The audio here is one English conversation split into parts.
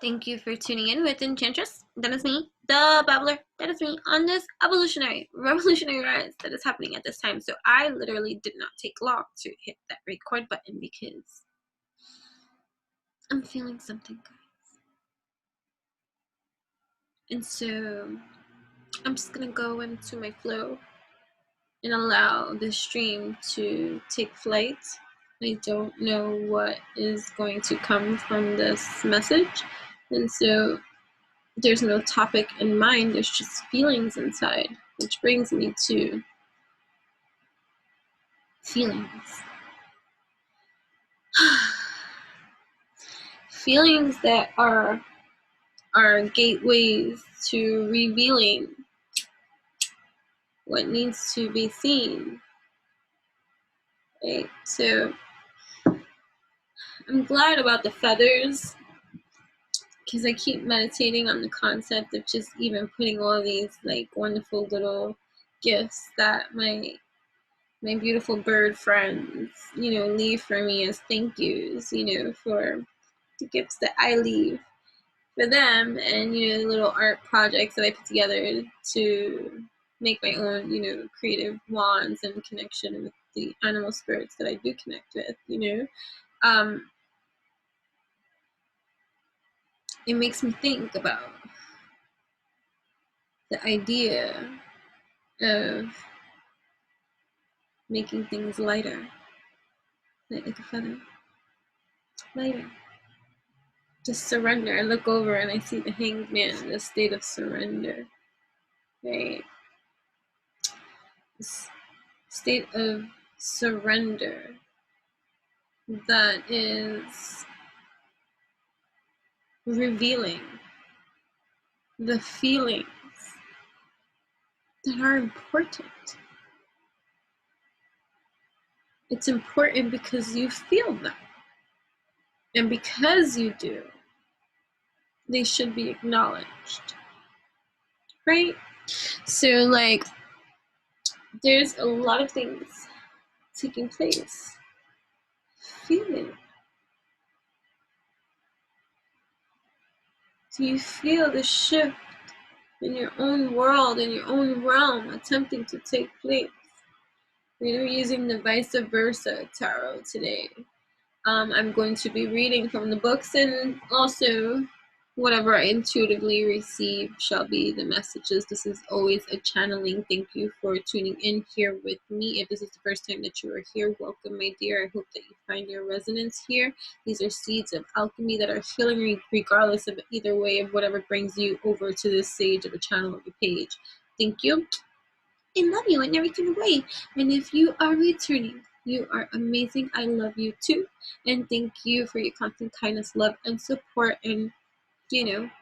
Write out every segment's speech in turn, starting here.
Thank you for tuning in with Enchantress. That is me, the Babbler. That is me on this revolutionary rise that is happening at this time. So I literally did not take long to hit that record button because I'm feeling something, guys. And so I'm just gonna go into my flow and allow the stream to take flight. I don't know what is going to come from this message, and so there's no topic in mind, there's just feelings inside, which brings me to feelings. Feelings that are gateways to revealing what needs to be seen. Right? So I'm glad about the feathers because I keep meditating on the concept of just even putting all these like wonderful little gifts that my beautiful bird friends, leave for me as thank yous, for the gifts that I leave for them, and the little art projects that I put together to make my own, creative wands and connection with the animal spirits that I do connect with. It makes me think about the idea of making things lighter, like a feather, lighter. Just surrender. I look over and I see the hanged man in a state of surrender. Right? This state of surrender that is revealing the feelings that are important. It's important because you feel them. And because you do, they should be acknowledged. Right? So, like, there's a lot of things taking place. Feeling. Do you feel the shift in your own world, in your own realm, attempting to take place? We're using the vice versa tarot today. I'm going to be reading from the books, and also whatever I intuitively receive shall be the messages. This is always a channeling. Thank you for tuning in here with me. If this is the first time that you are here, welcome, my dear. I hope that you find your resonance here. These are seeds of alchemy that are healing regardless of either way of whatever brings you over to this stage of the channel of the page. Thank you. I love you in every kind of way. And if you are returning, you are amazing. I love you too. And thank you for your constant kindness, love, and support, and,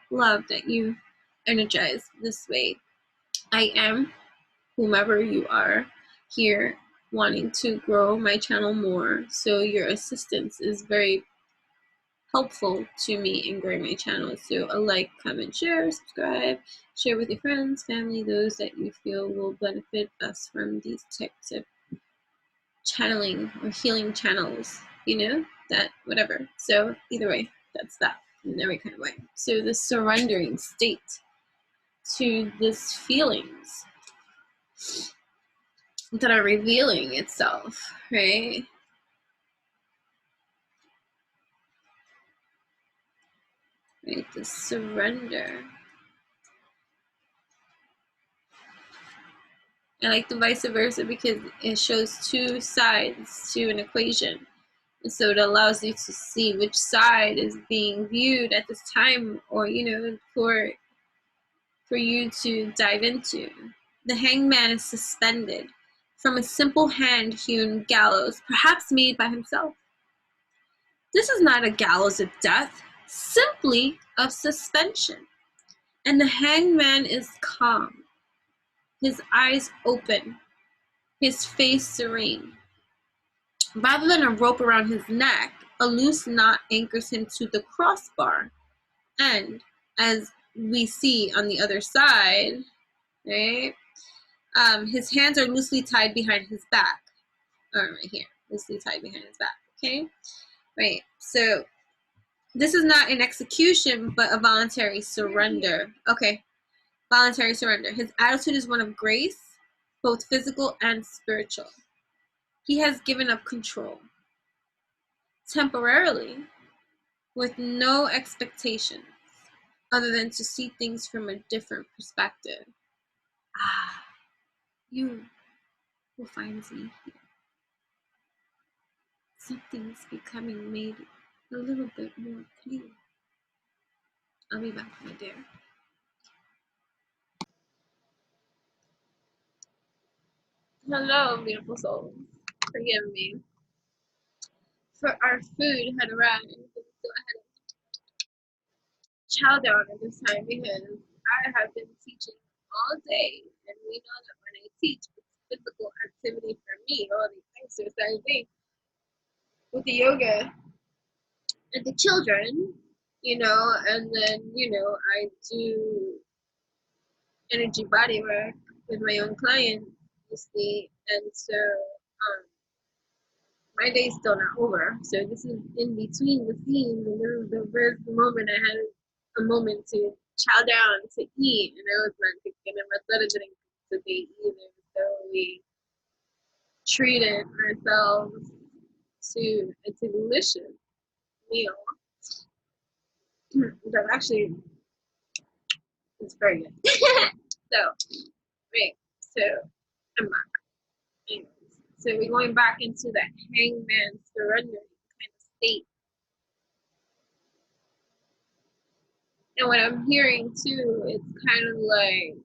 love that you energize this way. I am, whomever you are, here wanting to grow my channel more. So your assistance is very helpful to me in growing my channel. So a like, comment, share, subscribe, share with your friends, family, those that you feel will benefit us from these types of channeling or healing channels, that whatever. So either way, that's that in every kind of way. So the surrendering state to these feelings that are revealing itself, right? Right, the surrender. I like the vice versa because it shows two sides to an equation. And so it allows you to see which side is being viewed at this time, or, for you to dive into. The hanged man is suspended from a simple hand-hewn gallows, perhaps made by himself. This is not a gallows of death, simply of suspension. And the hanged man is calm, his eyes open, his face serene. Rather than a rope around his neck, a loose knot anchors him to the crossbar. And as we see on the other side, right, his hands are loosely tied behind his back. Or right here, loosely tied behind his back, okay? Right, so This is not an execution, but a voluntary surrender. Okay, voluntary surrender. His attitude is one of grace, both physical and spiritual. He has given up control temporarily with no expectations other than to see things from a different perspective. Ah, you who finds me here. Something's becoming made a little bit more clear. I'll be back, my dear. Hello, beautiful souls. Forgive me. For our food had arrived. So I had to chow down at this time because I have been teaching all day, and we know that when I teach, it's physical activity for me, all the exercising with the yoga and the children, and then I do energy body work with my own clients, you see, and so my day's still not over. So this is in between the scenes, and this is the first moment I had a moment to chow down to eat, and I was not thinking, and my daughter didn't cook today either. So we treated ourselves to a delicious meal that actually is very good. So, right, so I'm back. Anyways, so we're going back into that hangman surrendering kind of state. And what I'm hearing too, it's kind of like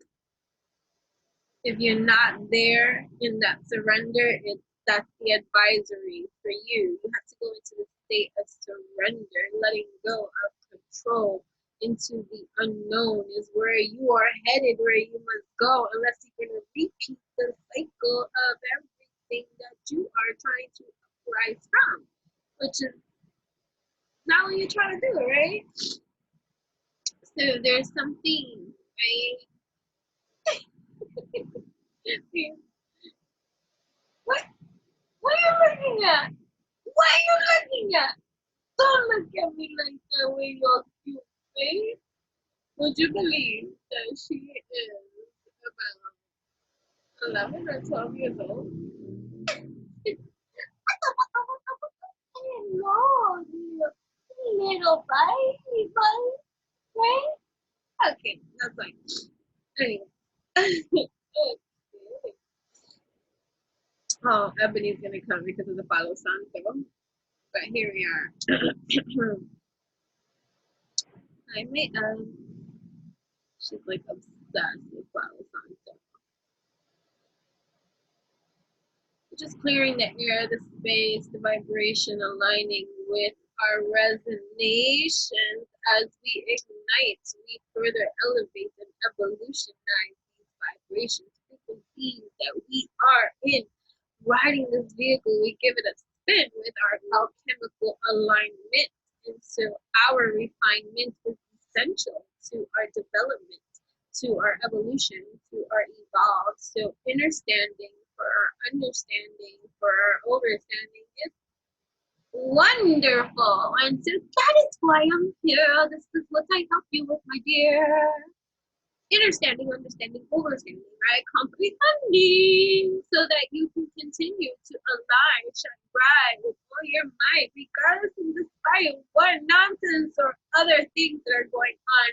if you're not there in that surrender, that's the advisory for you. You have to go into the state of surrender, letting go of control into the unknown is where you are headed, where you must go, unless you're going to repeat the cycle of everything that you are trying to uprise from, which is not what you're trying to do, right? So there's something, right? what? What are you looking at? What are you looking at? Don't look at me like that with your cute face. Would you believe that she is about 11 or 12 years old? Hello, little baby, right? Okay, that's fine. Anyway. Okay. Oh, Ebony's gonna come because of the Palo Santo. But here we are. I may she's like obsessed with Palo Santo. Just clearing the air, the space, the vibration, aligning with our resonations as we ignite, we further elevate and evolutionize these vibrations, frequencies that we are in. Riding this vehicle, we give it a spin with our alchemical alignment. And so our refinement is essential to our development, to our evolution, to our evolve. So understanding for our understanding, for our overstanding is wonderful. And so that is why I'm here. This is what I help you with, my dear. Understanding, overstanding, right? Comprehending so that you can continue to align, shine bright with all your might, regardless and despite what nonsense or other things that are going on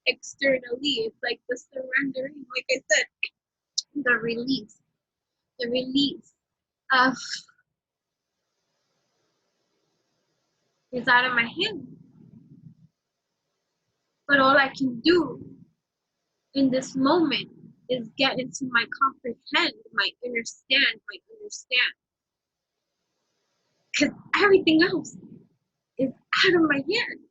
externally. It's like the surrendering, like I said, the release of is out of my hands. But all I can do in this moment is get into my comprehend, my understand. Because everything else is out of my hands.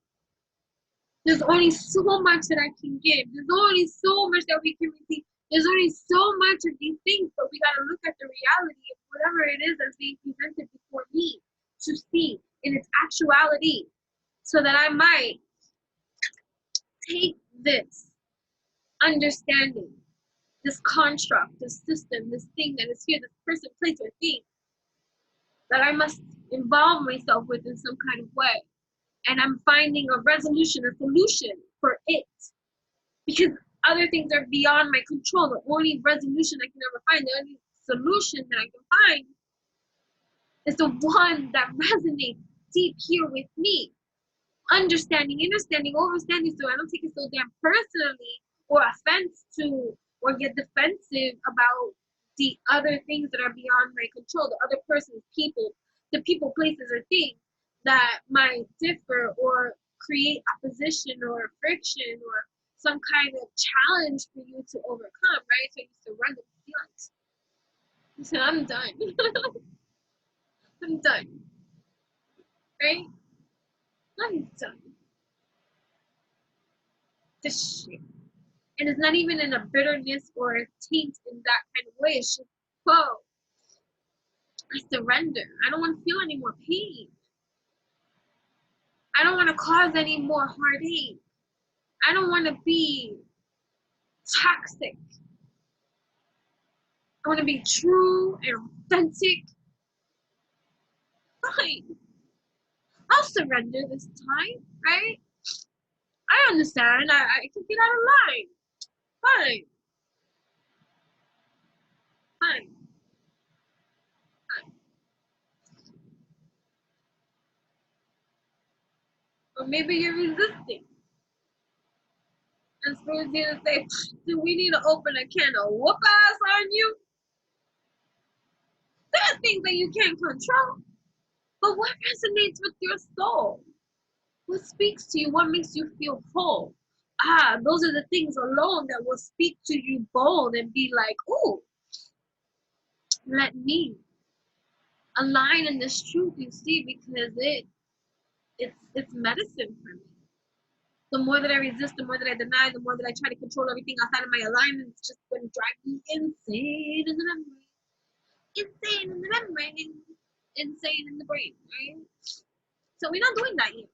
There's only so much that I can give. There's only so much that we can receive. There's only so much of these things, but we gotta look at the reality of whatever it is that's being presented before me to see in its actuality, so that I might take this understanding, this construct, this system, this thing that is here, this person, place, or thing, that I must involve myself with in some kind of way. and I'm finding a resolution, a solution for it, because other things are beyond my control. The only resolution I can ever find, the only solution that I can find is the one that resonates deep here with me. Understanding, understanding, overstanding, so I don't take it so damn personally or offense to or get defensive about the other things that are beyond my control, the other person's people, the people, places, or things that might differ or create opposition or friction or some kind of challenge for you to overcome, right? So you surrender the feelings. So I'm done. I'm done, right? I'm done. This shit. And it's not even in a bitterness or a taint in that kind of way. It's just, whoa, I surrender. I don't want to feel any more pain. I don't want to cause any more heartache. I don't want to be toxic. I want to be true and authentic. Fine. I'll surrender this time, right? I understand. I can get out of line. Fine. Fine. Fine. Or maybe you're resisting. And Spirit's gonna say, do we need to open a can of whoop ass on you? There are things that you can't control. But what resonates with your soul? What speaks to you? What makes you feel whole? Ah, those are the things alone that will speak to you bold and be like, oh, let me align in this truth, you see, because it's medicine for me. The more that I resist, the more that I deny, the more that I try to control everything outside of my alignment, it's just going to drive me insane in the memory. Insane in the memory. Insane in the brain, right? So we're not doing that here.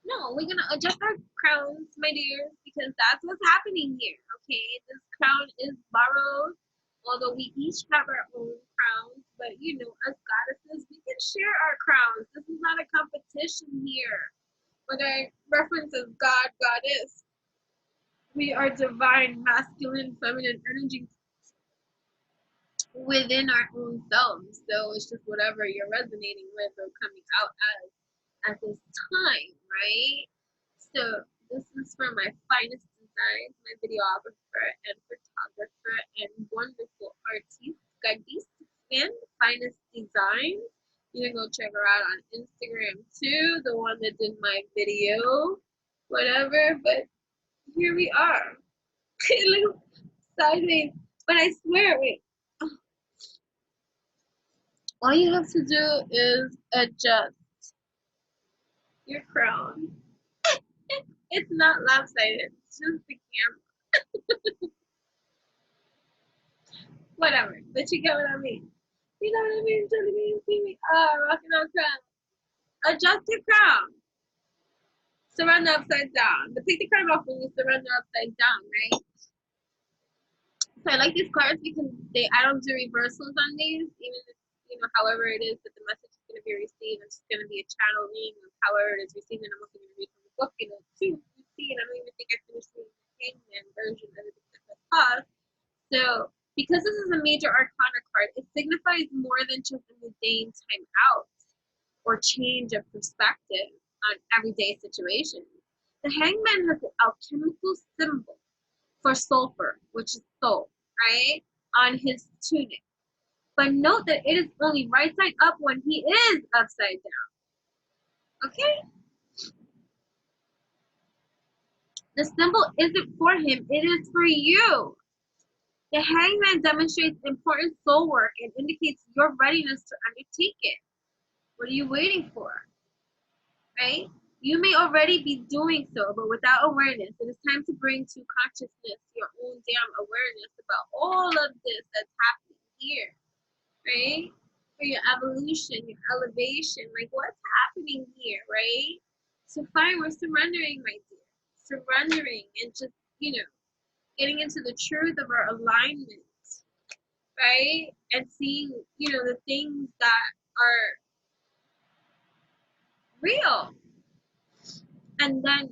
No, we're gonna adjust our crowns, my dears, because that's what's happening here. Okay, this crown is borrowed, although we each have our own crowns. But you know, as goddesses, we can share our crowns. This is not a competition here. Whether I reference as God, goddess, we are divine, masculine, feminine energy within our own selves. So it's just whatever you're resonating with or coming out as at this time, right? So this is for my finest designs, my videographer and photographer and wonderful artist, Gadis and Finest Designs. You can go check her out on Instagram too, the one that did my video, whatever. But here we are. It looks sideways, but I swear, wait. All you have to do is adjust your crown. It's not lopsided, it's just the camera. Whatever. But you get what I mean. You know what I mean? Jelly bean, see me. Ah, rocking our crown. Adjust your crown. Surrender upside down. But take the crown off when you surrender upside down, right? So I like these cards because I don't do reversals on these, even if, however it is that the message is going to be received. It's going to be a channeling of however it is received, and I'm also going to read from the book, too. You see, and I don't even think I finished reading the Hangman version of it because of cost. So, because this is a major arcana card, it signifies more than just a mundane time out or change of perspective on everyday situations. The hangman has an alchemical symbol for sulfur, which is soul, right, on his tunic. But note that it is only right side up when he is upside down. Okay? The symbol isn't for him, it is for you. The hangman demonstrates important soul work and indicates your readiness to undertake it. What are you waiting for? Right? You may already be doing so, but without awareness, it is time to bring to consciousness your own damn awareness about all of this that's happening here, right? For your evolution, your elevation, like what's happening here, right? So fine, we're surrendering, my dear. Surrendering and just, getting into the truth of our alignment, right? And seeing, the things that are real, And then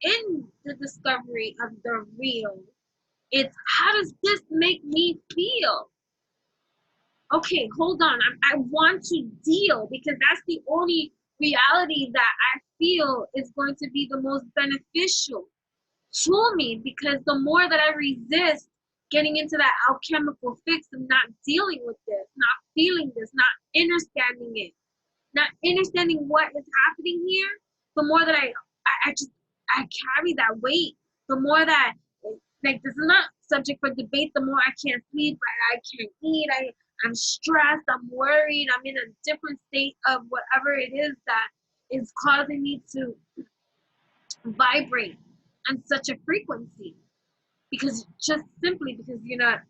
in the discovery of the real, it's how does this make me feel? Okay, hold on. I want to deal because that's the only reality that I feel is going to be the most beneficial to me, because the more that I resist getting into that alchemical fix of not dealing with this, not feeling this, not understanding it, not understanding what is happening here, the more that I carry that weight, the more that, like, this is not subject for debate, the more I can't sleep, I can't eat, I'm stressed, I'm worried, I'm in a different state of whatever it is that is causing me to vibrate on such a frequency, because just simply because you're not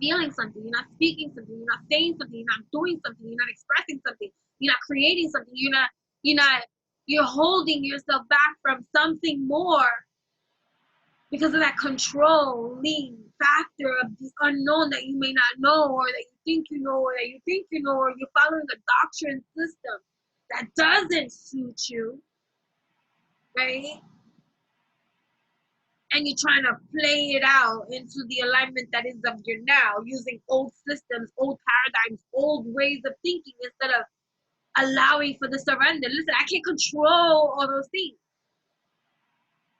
feeling something, you're not speaking something, you're not saying something, you're not doing something, you're not expressing something, you're not creating something, you're holding yourself back from something more because of that controlling factor of the unknown that you may not know, or that you think you know, or that you think you know, or you're following a doctrine system that doesn't suit you, right? And you're trying to play it out into the alignment that is of your now, using old systems, old paradigms, old ways of thinking, instead of allowing for the surrender. Listen, I can't control all those things.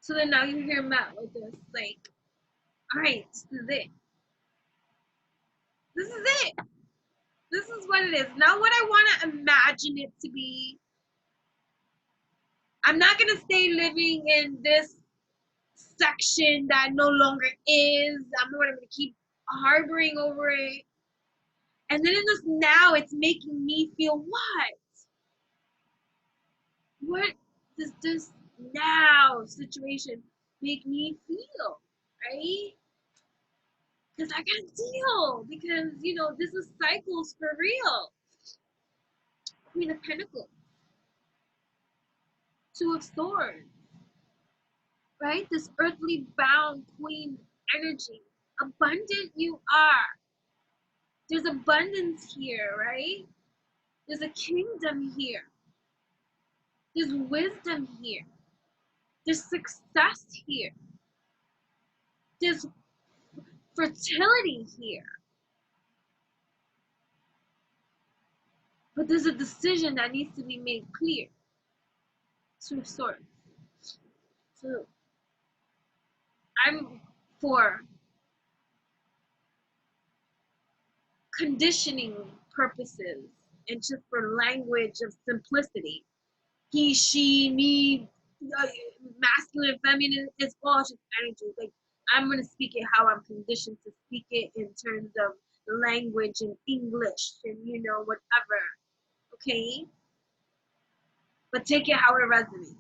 So then now you hear Matt like this, like, all right, this is it. This is it. This is what it is. Not what I want to imagine it to be. I'm not going to stay living in this section that no longer is. I'm not going to keep harboring over it. And then in this now, it's making me feel what? What does this now situation make me feel, right? Because I gotta deal, because, this is cycles for real. Queen of Pentacles, Two of Swords, right? This earthly bound queen energy. Abundant you are. There's abundance here, right? There's a kingdom here. There's wisdom here. There's success here. There's fertility here. But there's a decision that needs to be made clear. Two of Swords. So I'm for conditioning purposes and just for language of simplicity. He, she, me, masculine, feminine, it's all just energy. Like, I'm going to speak it how I'm conditioned to speak it in terms of language and English and, whatever. Okay? But take it how it resonates.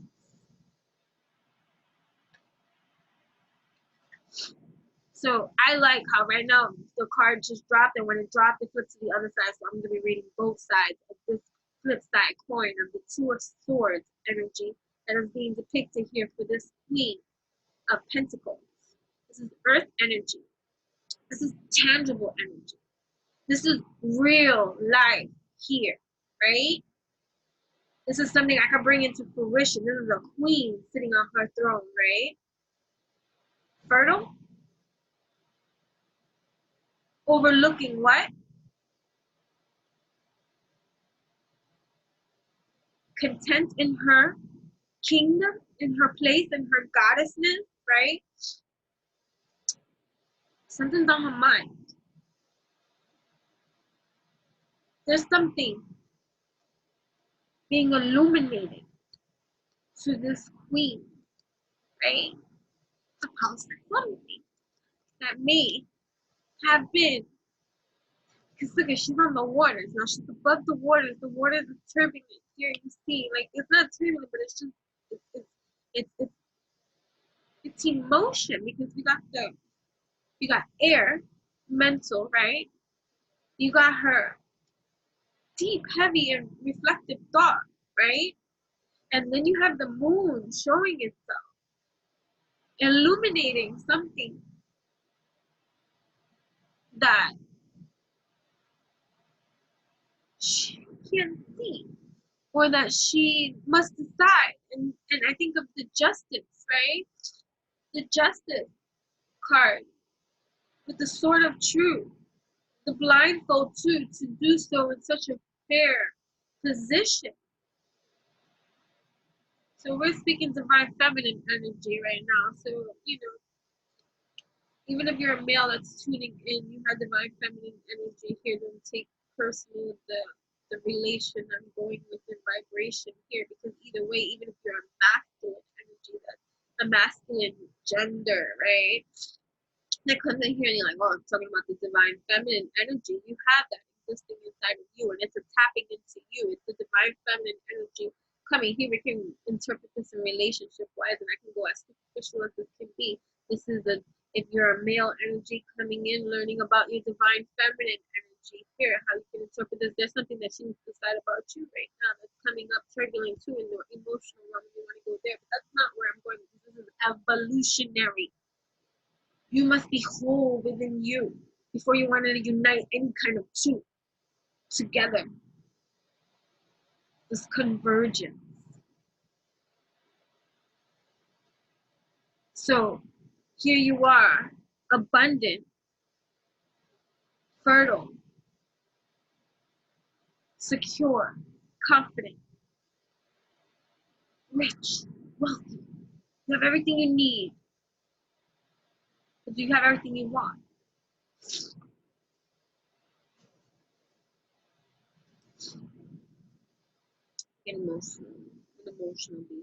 So I like how right now the card just dropped, and when it dropped, it flipped to the other side. So I'm going to be reading both sides of this flip side coin of the Two of Swords energy that is being depicted here for this Queen of Pentacles. This is earth energy. This is tangible energy. This is real life here, right? This is something I can bring into fruition. This is a queen sitting on her throne, right? Fertile, overlooking what? Content in her kingdom, in her place, in her goddessness, right? Something's on her mind. There's something being illuminated to this queen, right? About something that may have been, because look, she's on the waters now. She's above the waters. The waters is turbulent. Here you see, like, it's not turbulent, but it's just it's it's, it's emotion, because you got air, mental, right? You got her deep, heavy, and reflective thought, right? And then you have the moon showing itself, illuminating something that she can't see, or that she must decide. And I think of the justice, right? The justice card with the sword of truth, the blindfold too, to do so in such a fair position. So we're speaking divine feminine energy right now. So, even if you're a male that's tuning in, you have divine feminine energy here. Don't take personal the relation I'm going with in vibration here, because either way, even if you're a masculine energy, that's a masculine gender, right? That comes in here and you're like, oh, I'm talking about the divine feminine energy. You have that existing inside of you, and it's a tapping into you. It's the divine feminine energy coming here. We can interpret this in relationship wise, and I can go as superficial as this can be. This is if you're a male energy coming in, learning about your divine feminine energy here, how you can interpret this. There's something that she needs to decide about you right now that's coming up, turbulent too, in the emotional realm. You want to go there, but that's not where I'm going. This is evolutionary. You must be whole within you before you want to unite any kind of two together. This convergence. So here you are, abundant, fertile, secure, confident, rich, wealthy. You have everything you need. But do you have everything you want? Get emotional. An emotional being.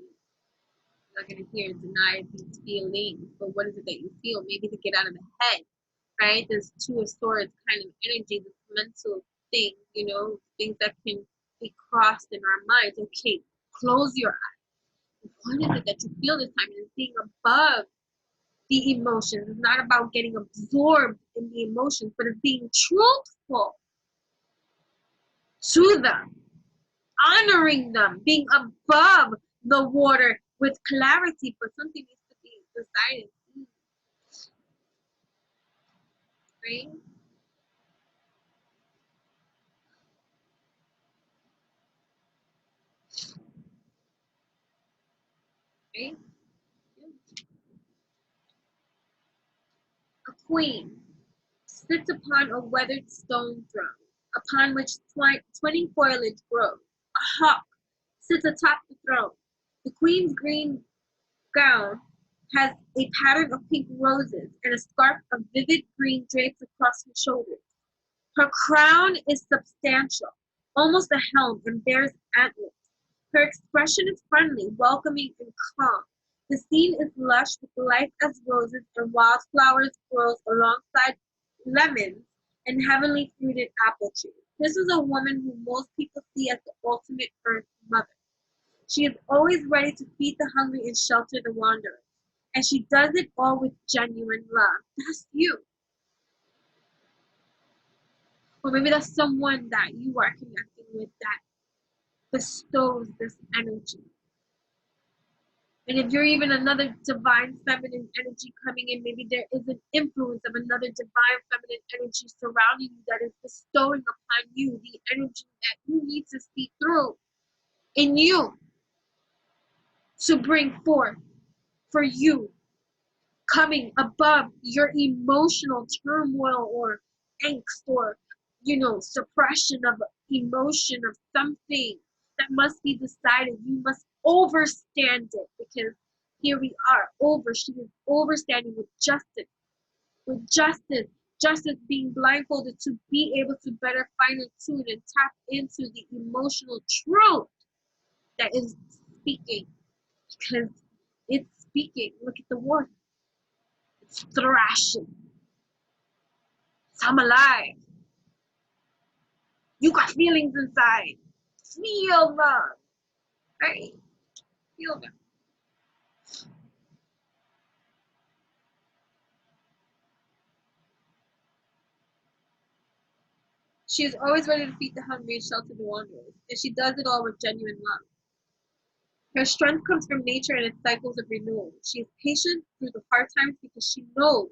I'm not going to hear and deny these feelings, but what is it that you feel? Maybe to get out of the head, right? There's two of swords kind of energy, this mental thing, things that can be crossed in our minds. Okay, close your eyes. What is it that you feel this time? And being above the emotions. It's not about getting absorbed in the emotions, but it's being truthful to them, honoring them, being above the water with clarity, but something needs to be decided. Right? Right? A queen sits upon a weathered stone throne, upon which 20 foliage grows. A hawk sits atop the throne. The queen's green gown has a pattern of pink roses, and a scarf of vivid green drapes across her shoulders. Her crown is substantial, almost a helm, and bears antlers. Her expression is friendly, welcoming, and calm. The scene is lush with life as roses and wildflowers grows alongside lemons and heavenly fruited apple trees. This is a woman who most people see as the ultimate earth mother. She is always ready to feed the hungry and shelter the wanderer. And she does it all with genuine love. That's you. Or maybe that's someone that you are connecting with that bestows this energy. And if you're even another divine feminine energy coming in, maybe there is an influence of another divine feminine energy surrounding you that is bestowing upon you the energy that you need to see through in you to bring forth for you, coming above your emotional turmoil or angst or suppression of emotion of something that must be decided. You must overstand it, because here we are she is overstanding with justice being blindfolded to be able to better fine tune and tap into the emotional truth that is speaking, because it's speaking. Look at the water. It's thrashing. I'm alive. You got feelings inside. Feel them. Right? Feel them. She is always ready to feed the hungry and shelter the wanderers, and she does it all with genuine love. Her strength comes from nature and its cycles of renewal. She is patient through the hard times because she knows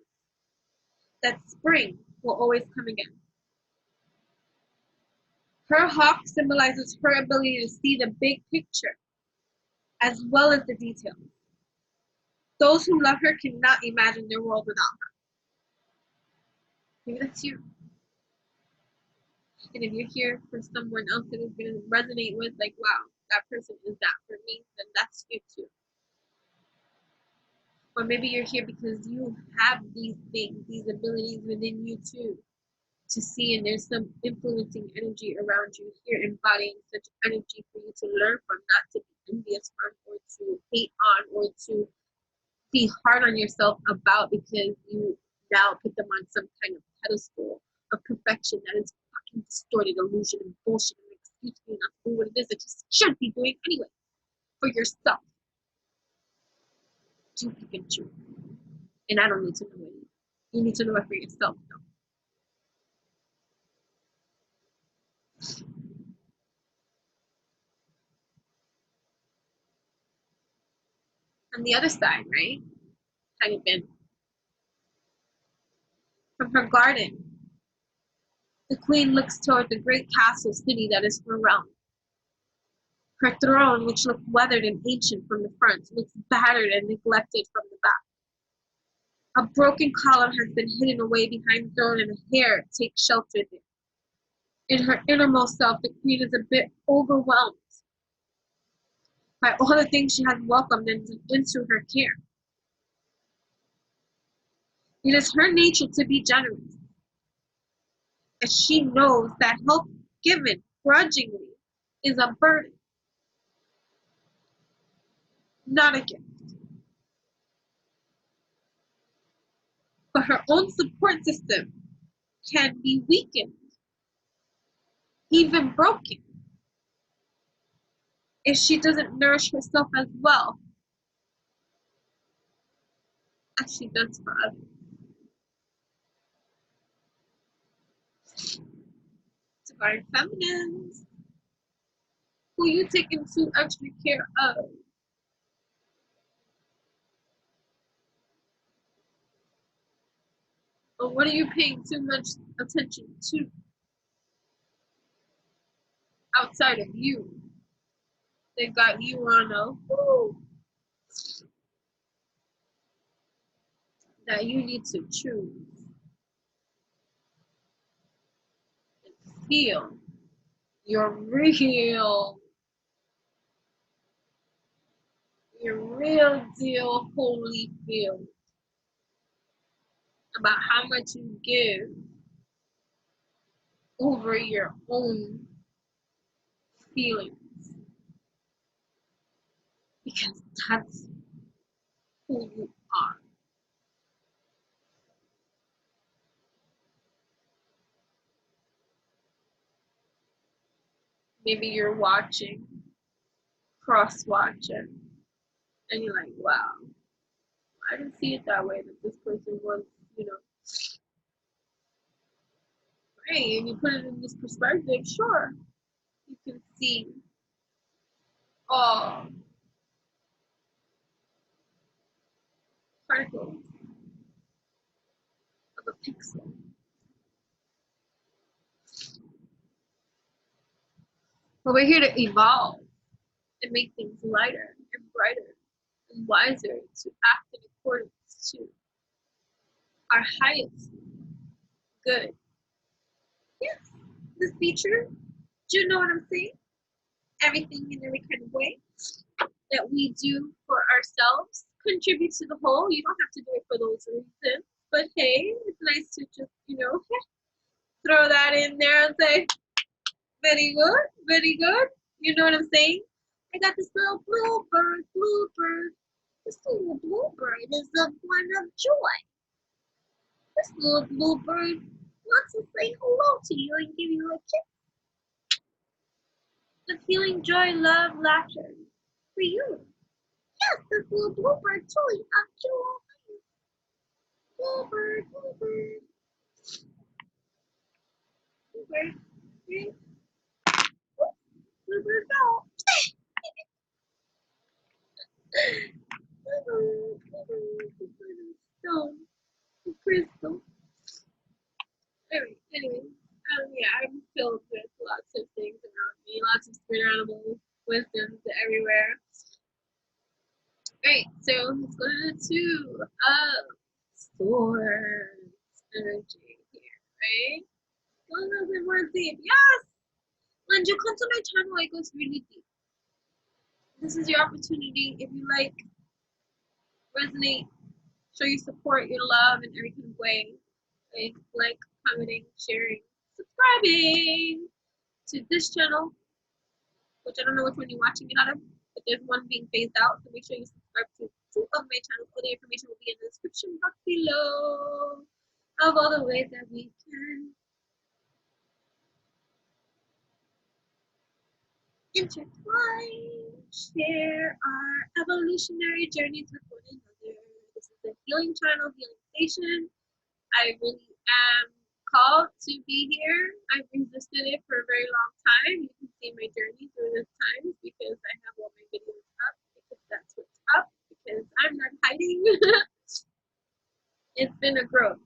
that spring will always come again. Her hawk symbolizes her ability to see the big picture as well as the details. Those who love her cannot imagine their world without her. Maybe that's you. And if you're here for someone else that is going to resonate with, like, wow, that person is that for me, then that's you too. Or maybe you're here because you have these things, these abilities within you too, to see, and there's some influencing energy around you here, embodying such energy for you to learn from, not to be envious from, or to hate on, or to be hard on yourself about, because you now put them on some kind of pedestal of perfection that is fucking distorted illusion and bullshit and excuse me not to do what it is that you should be doing anyway for yourself. You pick and choose. And I don't need to know it. You need to know it for yourself though. On the other side, right? Have you been? From her garden, the queen looks toward the great castle city that is her realm. Her throne, which looked weathered and ancient from the front, looks battered and neglected from the back. A broken column has been hidden away behind the throne, and a hair takes shelter there. In her innermost self, the queen is a bit overwhelmed by all the things she has welcomed into her care. It is her nature to be generous, as she knows that help given grudgingly is a burden, not a gift. But her own support system can be weakened, even broken, if she doesn't nourish herself as well as she does for others. Divine feminines, who you taking too extra care of. Or what are you paying too much attention to outside of you? They got you on a whoo that you need to choose and feel your real deal holy feel about how much you give over your own feelings, because that's who you are. Maybe you're watching, cross watching, and you're like, wow, I didn't see it that way, that this person was, you know, hey, and you put it in this perspective, sure, you can see all particles of a pixel. But we're here to evolve and make things lighter and brighter and wiser, to act in accordance to our highest good. Yes, this be true. Do you know what I'm saying? Everything in every kind of way that we do for ourselves contributes to the whole. You don't have to do it for those reasons. But hey, it's nice to just, you know, throw that in there and say, very good, very good. You know what I'm saying? I got this little bluebird. This little bluebird is the one of joy. This little bluebird wants to say hello to you and give you a kiss. The feeling joy, love, laughter for you. Yes, this little bluebird truly loves you all. Bluebird, bluebird, bluebird, bluebird, bluebird, go. Stone, crystal. Anyway, yeah, I'm filled with lots of things. lots of spirit animal wisdoms everywhere. Great, so let's go to the Two of Swords energy here, right? Go a little bit more deep. Yes! When you come to my channel, it goes really deep. This is your opportunity. If you like, resonate, show your support, your love in every kind of way. Like, commenting, sharing, subscribing to this channel, which I don't know which one you're watching it out of, but there's one being phased out, so make sure you subscribe to two of my channels. All the information will be in the description box below of all the ways that we can intertwine, share our evolutionary journeys with one another. This is a healing channel, healing station. I really am called to be here. I've resisted it for a very long time. You can see my journey through this time because I have all my videos up, because that's what's up, because I'm not hiding. It's been a growth.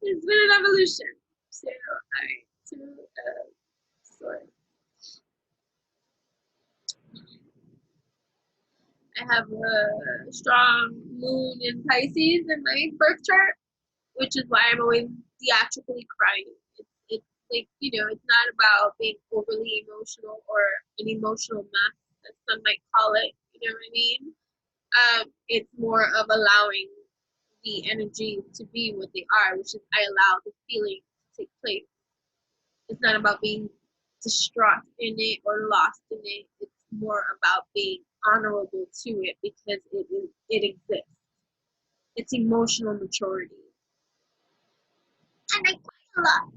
It's been an evolution. So, alright, Two of Swords. I have a strong moon in Pisces in my birth chart, which is why I'm always theatrically crying. It's like, it's not about being overly emotional or an emotional mess, as some might call it. You know what I mean? It's more of allowing the energy to be what they are, which is I allow the feeling to take place. It's not about being distraught in it or lost in it. It's more about being honorable to it because it exists. It's emotional maturity. And I cry a lot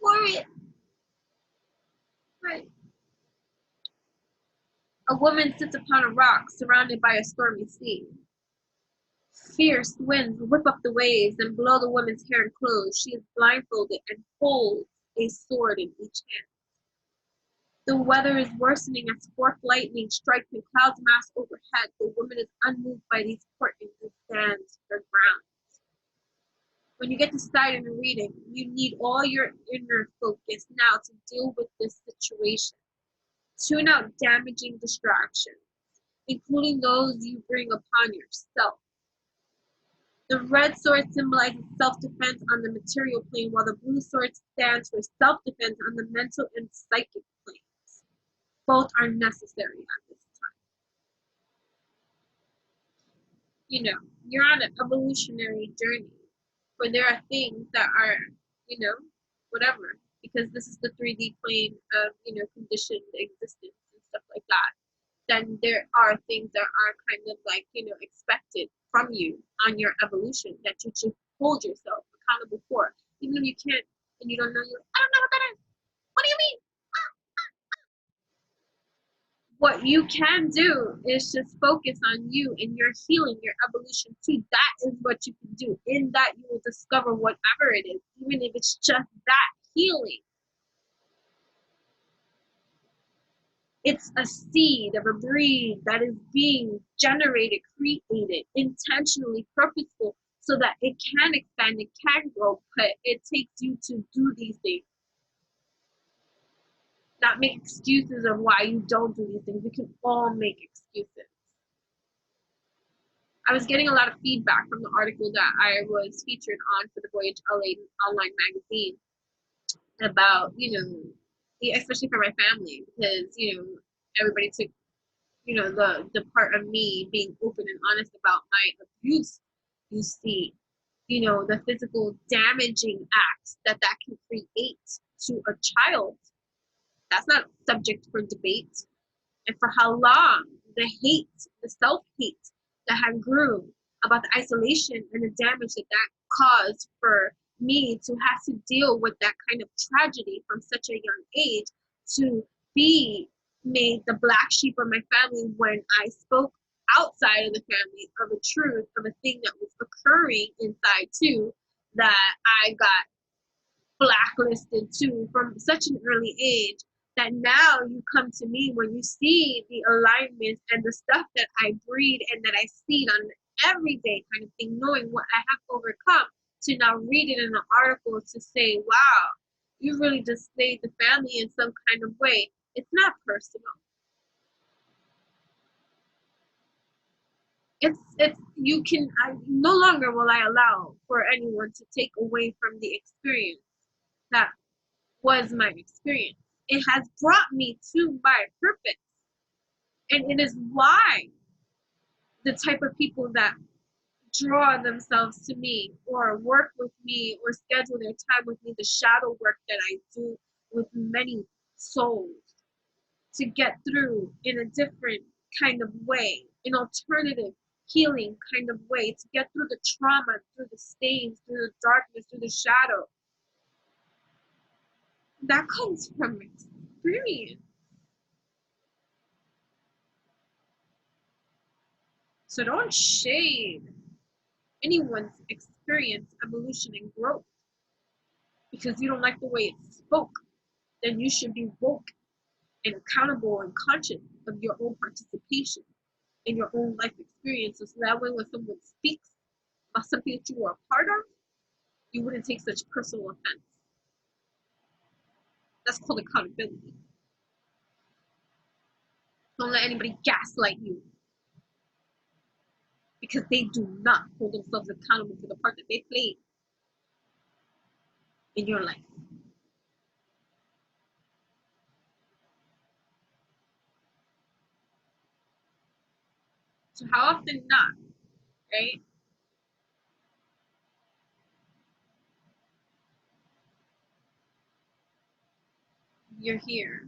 for it. Right. A woman sits upon a rock surrounded by a stormy sea. Fierce winds whip up the waves and blow the woman's hair and clothes. She is blindfolded and holds a sword in each hand. The weather is worsening as forked lightning strikes and clouds mass overhead. The woman is unmoved by these portents and stands her ground. When you get to start in a reading, you need all your inner focus now to deal with this situation. Tune out damaging distractions, including those you bring upon yourself. The red sword symbolizes self-defense on the material plane, while the blue sword stands for self-defense on the mental and psychic planes. Both are necessary at this time. You're on an evolutionary journey where there are things that are, whatever, because this is the 3D plane of, conditioned existence and stuff like that. Then there are things that are kind of like, expected from you on your evolution that you should hold yourself accountable for. Even if you can't and you don't know, you're like, I don't know what that is. What do you mean? What you can do is just focus on you and your healing, your evolution too. That is what you can do. In that, you will discover whatever it is, even if it's just that healing. It's a seed of a breed that is being generated, created, intentionally purposeful, so that it can expand, it can grow, but it takes you to do these things. Not make excuses of why you don't do these things. We can all make excuses. I was getting a lot of feedback from the article that I was featured on for the Voyage LA online magazine about, especially for my family, because, everybody took, the part of me being open and honest about my abuse. You see, the physical damaging acts that can create to a child. That's not subject for debate. And for how long the hate, the self-hate that had grew about the isolation and the damage that caused for me to have to deal with that kind of tragedy from such a young age, to be made the black sheep of my family when I spoke outside of the family of a truth, of a thing that was occurring inside too, that I got blacklisted too from such an early age, that now you come to me when you see the alignment and the stuff that I breed and that I see on everyday kind of thing, knowing what I have overcome, to now read it in an article to say, wow, you really displayed the family in some kind of way. It's not personal. It's you can I no longer will I allow for anyone to take away from the experience that was my experience. It has brought me to my purpose. And it is why the type of people that draw themselves to me or work with me or schedule their time with me, the shadow work that I do with many souls to get through in a different kind of way, an alternative healing kind of way, to get through the trauma, through the stains, through the darkness, through the shadow. That comes from experience. So don't shade anyone's experience, evolution, and growth because you don't like the way it spoke. Then you should be woke and accountable and conscious of your own participation in your own life experiences. So that way, when someone speaks about something that you were a part of, you wouldn't take such personal offense. That's called accountability. Don't let anybody gaslight you because they do not hold themselves accountable for the part that they played in your life. So how often not, right? You're here.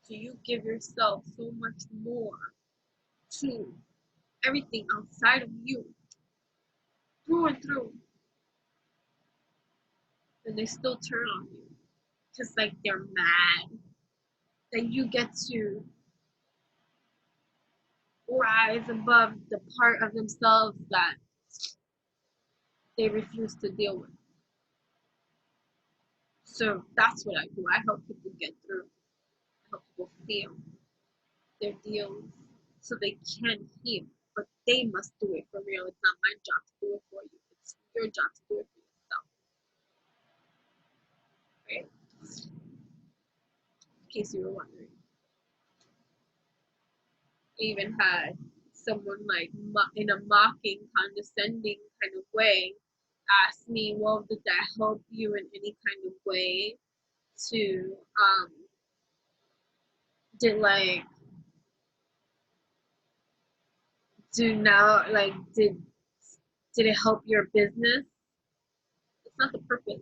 So you give yourself so much more to everything outside of you, through and through, and they still turn on you. Just like they're mad that you get to rise above the part of themselves that they refuse to deal with. So that's what I do. I help people get through. I help people feel their deals so they can heal. But they must do it for real. It's not my job to do it for you. It's your job to do it for yourself. Right? In case you were wondering. I even had someone like in a mocking, condescending kind of way ask me, well, did that help you in any kind of way to did like do now like did it help your business? It's not the purpose.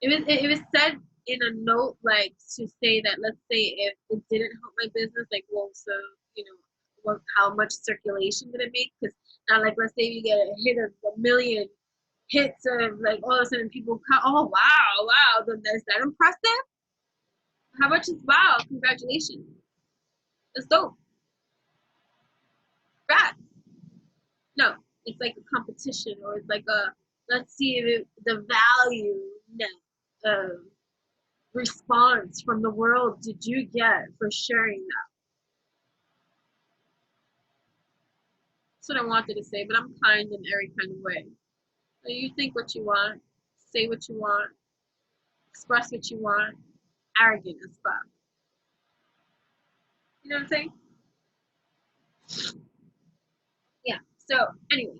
It was said in a note like to say that, let's say if it didn't help my business, like, well, so you know what, how much circulation did it make? Because now, like, let's say you get a hit of a million hits of, like, all of a sudden people come, oh wow, then is that impressive? How much is wow? Congratulations, that's dope. Congrats. No, it's like a competition, or it's like a, let's see if the value, no, response from the world did you get for sharing that? That's what I wanted to say, but I'm kind in every kind of way. So you think what you want, say what you want, express what you want, arrogant as fuck. You know what I'm saying? Yeah. So anyway,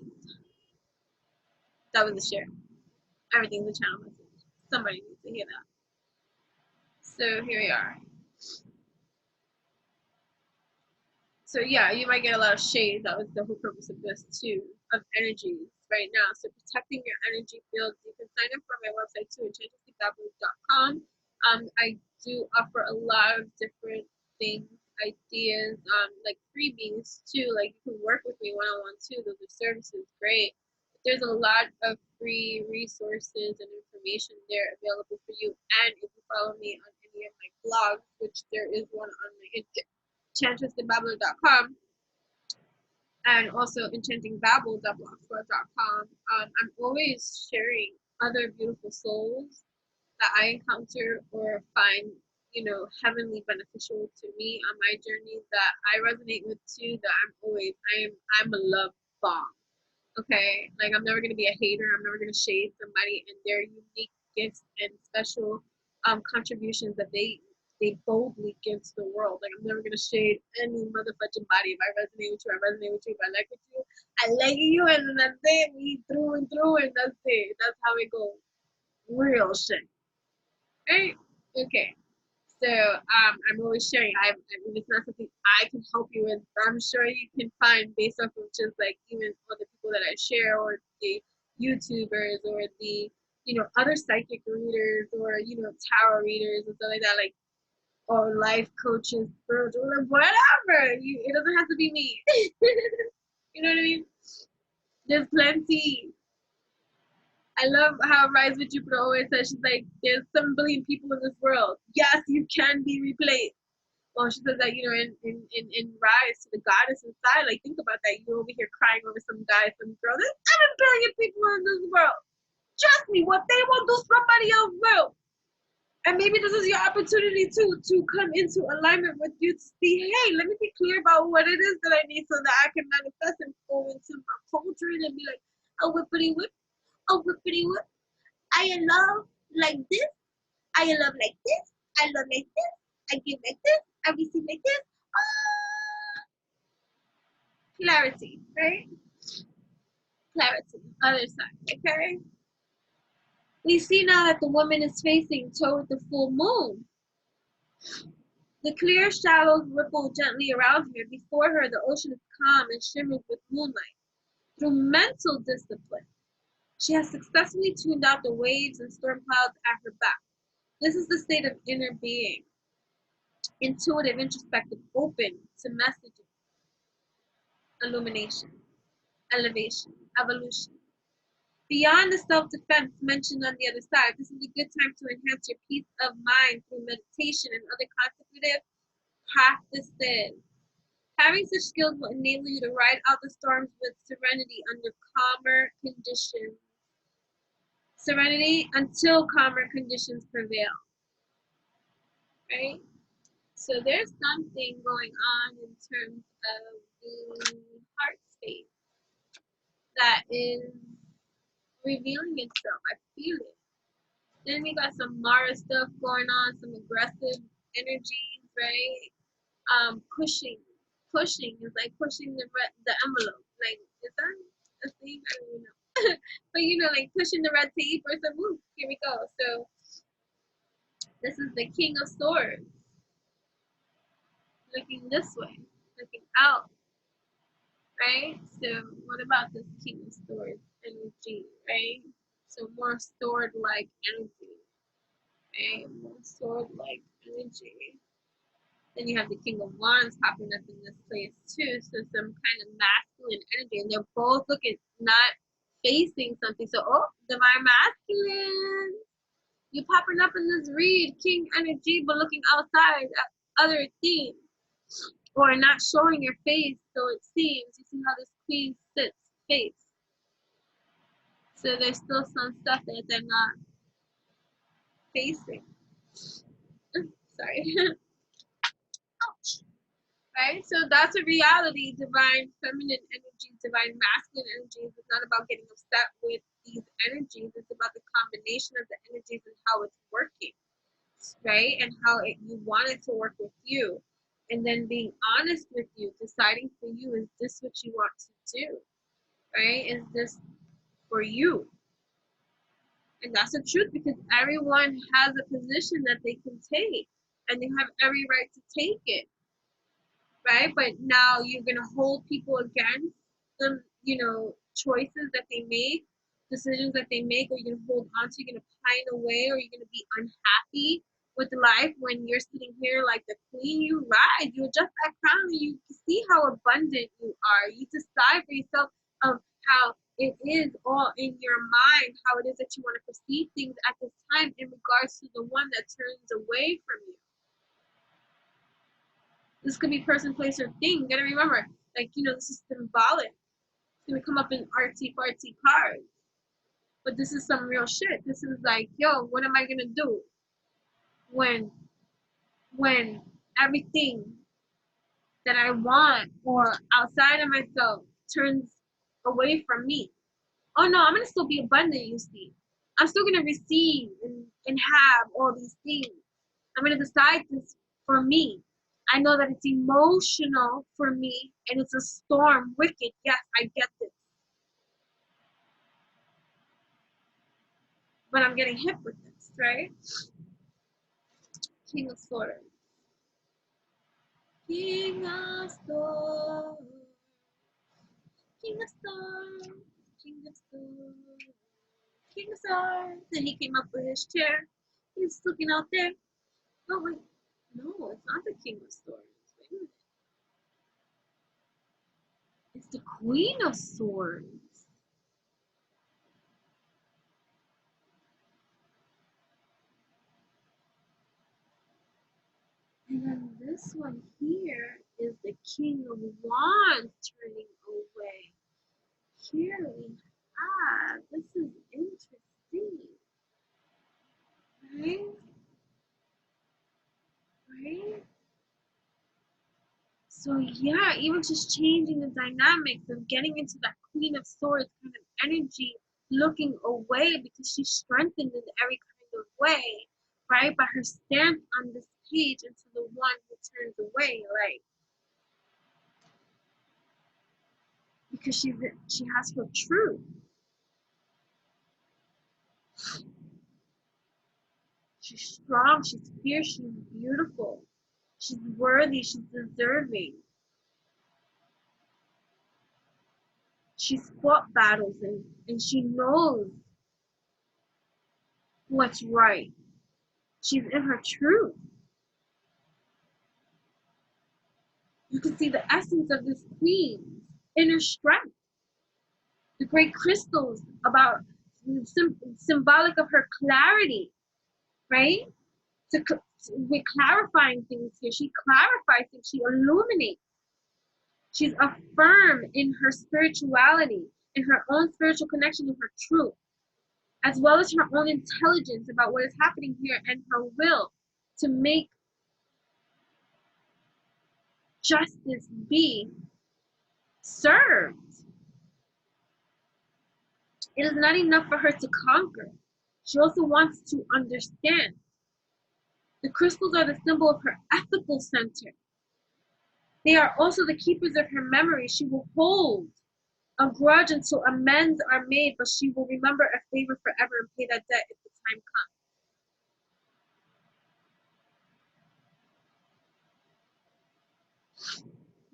that was a share. Everything's a channel message. Somebody needs to hear that. So here we are. So yeah, you might get a lot of shade. That was the whole purpose of this too, of energies right now. So protecting your energy fields. You can sign up for my website too, enchantedspeakbabble.com. I do offer a lot of different things, ideas, like freebies too. Like you can work with me one on one too. Those are services, great. But there's a lot of free resources and information there available for you. And if you follow me on any of my blogs, which there is one on my enchantressandbabbler.com and also enchantingbabble.blogspot.com. I'm always sharing other beautiful souls that I encounter or find, heavenly beneficial to me on my journey that I resonate with too. That I'm a love bomb. Okay, like I'm never gonna be a hater. I'm never gonna shade somebody and their unique gifts and special contributions that they boldly give to the world. Like, I'm never gonna shade any motherfucking body. If I resonate with you, I resonate with you. If I like with you, I like you, and then that's it. We through and through, and that's it. That's how it goes. Real shit. Right? Okay. So I'm always sharing. If it's not something I can help you with, I'm sure you can find based off of just like even other people that I share, or the YouTubers, or the other psychic readers, or tarot readers and stuff like that, like, or life coaches, spiritual, whatever. It doesn't have to be me. You know what I mean? There's plenty. I love how Rise with Jupiter always says, she's like, there's 7 billion people in this world. Yes, you can be replaced. Well, she says that, in Rise to the goddess inside, like, think about that. You're over here crying over some guy, some girl. There's 7 billion people in this world. Trust me, what they will do, somebody else will. And maybe this is your opportunity to come into alignment with you, to see, hey, let me be clear about what it is that I need, so that I can manifest and go into my culture and be like, a whippity whip, a whippity whip. I love like this. I love like this. I love like this. I give like this. I receive like this. Clarity, right? Clarity. Other side, okay? We see now that the woman is facing toward the full moon. The clear shallows ripple gently around her. Before her, the ocean is calm and shimmers with moonlight. Through mental discipline, she has successfully tuned out the waves and storm clouds at her back. This is the state of inner being. Intuitive, introspective, open to messaging, illumination, elevation, evolution. Beyond the self-defense mentioned on the other side, this is a good time to enhance your peace of mind through meditation and other contemplative practices. Having such skills will enable you to ride out the storms with serenity under calmer conditions. Serenity until calmer conditions prevail. Right? So there's something going on in terms of the heart space that is revealing itself. I feel it. Then we got some Mara stuff going on, some aggressive energies, right? Pushing. Pushing is like pushing the envelope. Like, is that a thing? I don't even know. But like pushing the red tape or some move. Here we go. So this is the King of Swords. Looking this way. Looking out. Right? So what about this King of Swords energy, right? So more sword-like energy. Right? More sword-like energy. Then you have the King of Wands popping up in this place too. So some kind of masculine energy. And they're both looking, not facing something. So, divine masculine. You popping up in this read, King energy, but looking outside at other things. Or not showing your face, so it seems. You see how this queen sits face. So there's still some stuff that they're not facing. Sorry. Ouch. Right? So that's a reality. Divine feminine energy, divine masculine energies. It's not about getting upset with these energies. It's about the combination of the energies and how it's working, right? And how you want it to work with you. And then being honest with you, deciding for you, is this what you want to do? Right? Is this for you? And that's the truth, because everyone has a position that they can take, and they have every right to take it. Right? But now you're gonna hold people against them, choices that they make, decisions that they make, or you're gonna hold on to, you're gonna pine away, or you're gonna be unhappy with life when you're sitting here like the queen. You rise, you adjust that crown, and you see how abundant you are. You decide for yourself of how it is all in your mind, how it is that you want to perceive things at this time in regards to the one that turns away from you. This could be person, place, or thing. You gotta remember, this is symbolic. It's gonna come up in artsy fartsy cards. But this is some real shit. This is like, yo, what am I gonna do when everything that I want or outside of myself turns away from me? Oh no, I'm gonna still be abundant, you see. I'm still going to receive and have all these things. I'm going to decide this for me. I know that it's emotional for me and it's a storm, wicked. Yes, I get this. But I'm getting hit with this, right? King of Swords. King of Swords. King of Swords. King of Swords. King of Swords. And he came up with his chair. He's looking out there. Oh, wait. No, it's not the King of Swords. Wait a minute. It's the Queen of Swords. And then this one here is the King of Wands turning away. Here we have, this is interesting, right? Right? So yeah, even just changing the dynamics of getting into that Queen of Swords kind of energy, looking away because she's strengthened in every kind of way, right? But her stance on this page into the one who turns away, like because she has her truth. She's strong, she's fierce, she's beautiful, she's worthy, she's deserving. She's fought battles and she knows what's right. She's in her truth. You can see the essence of this queen's inner strength. The great crystals about symbolic of her clarity, right? We're clarifying things here. She clarifies things. She illuminates. She's affirmed in her spirituality, in her own spiritual connection, in her truth, as well as her own intelligence about what is happening here and her will to make justice be served. It is not enough for her to conquer. She also wants to understand. The crystals are the symbol of her ethical center. They are also the keepers of her memory. She will hold a grudge until amends are made, but she will remember a favor forever and pay that debt if the time comes.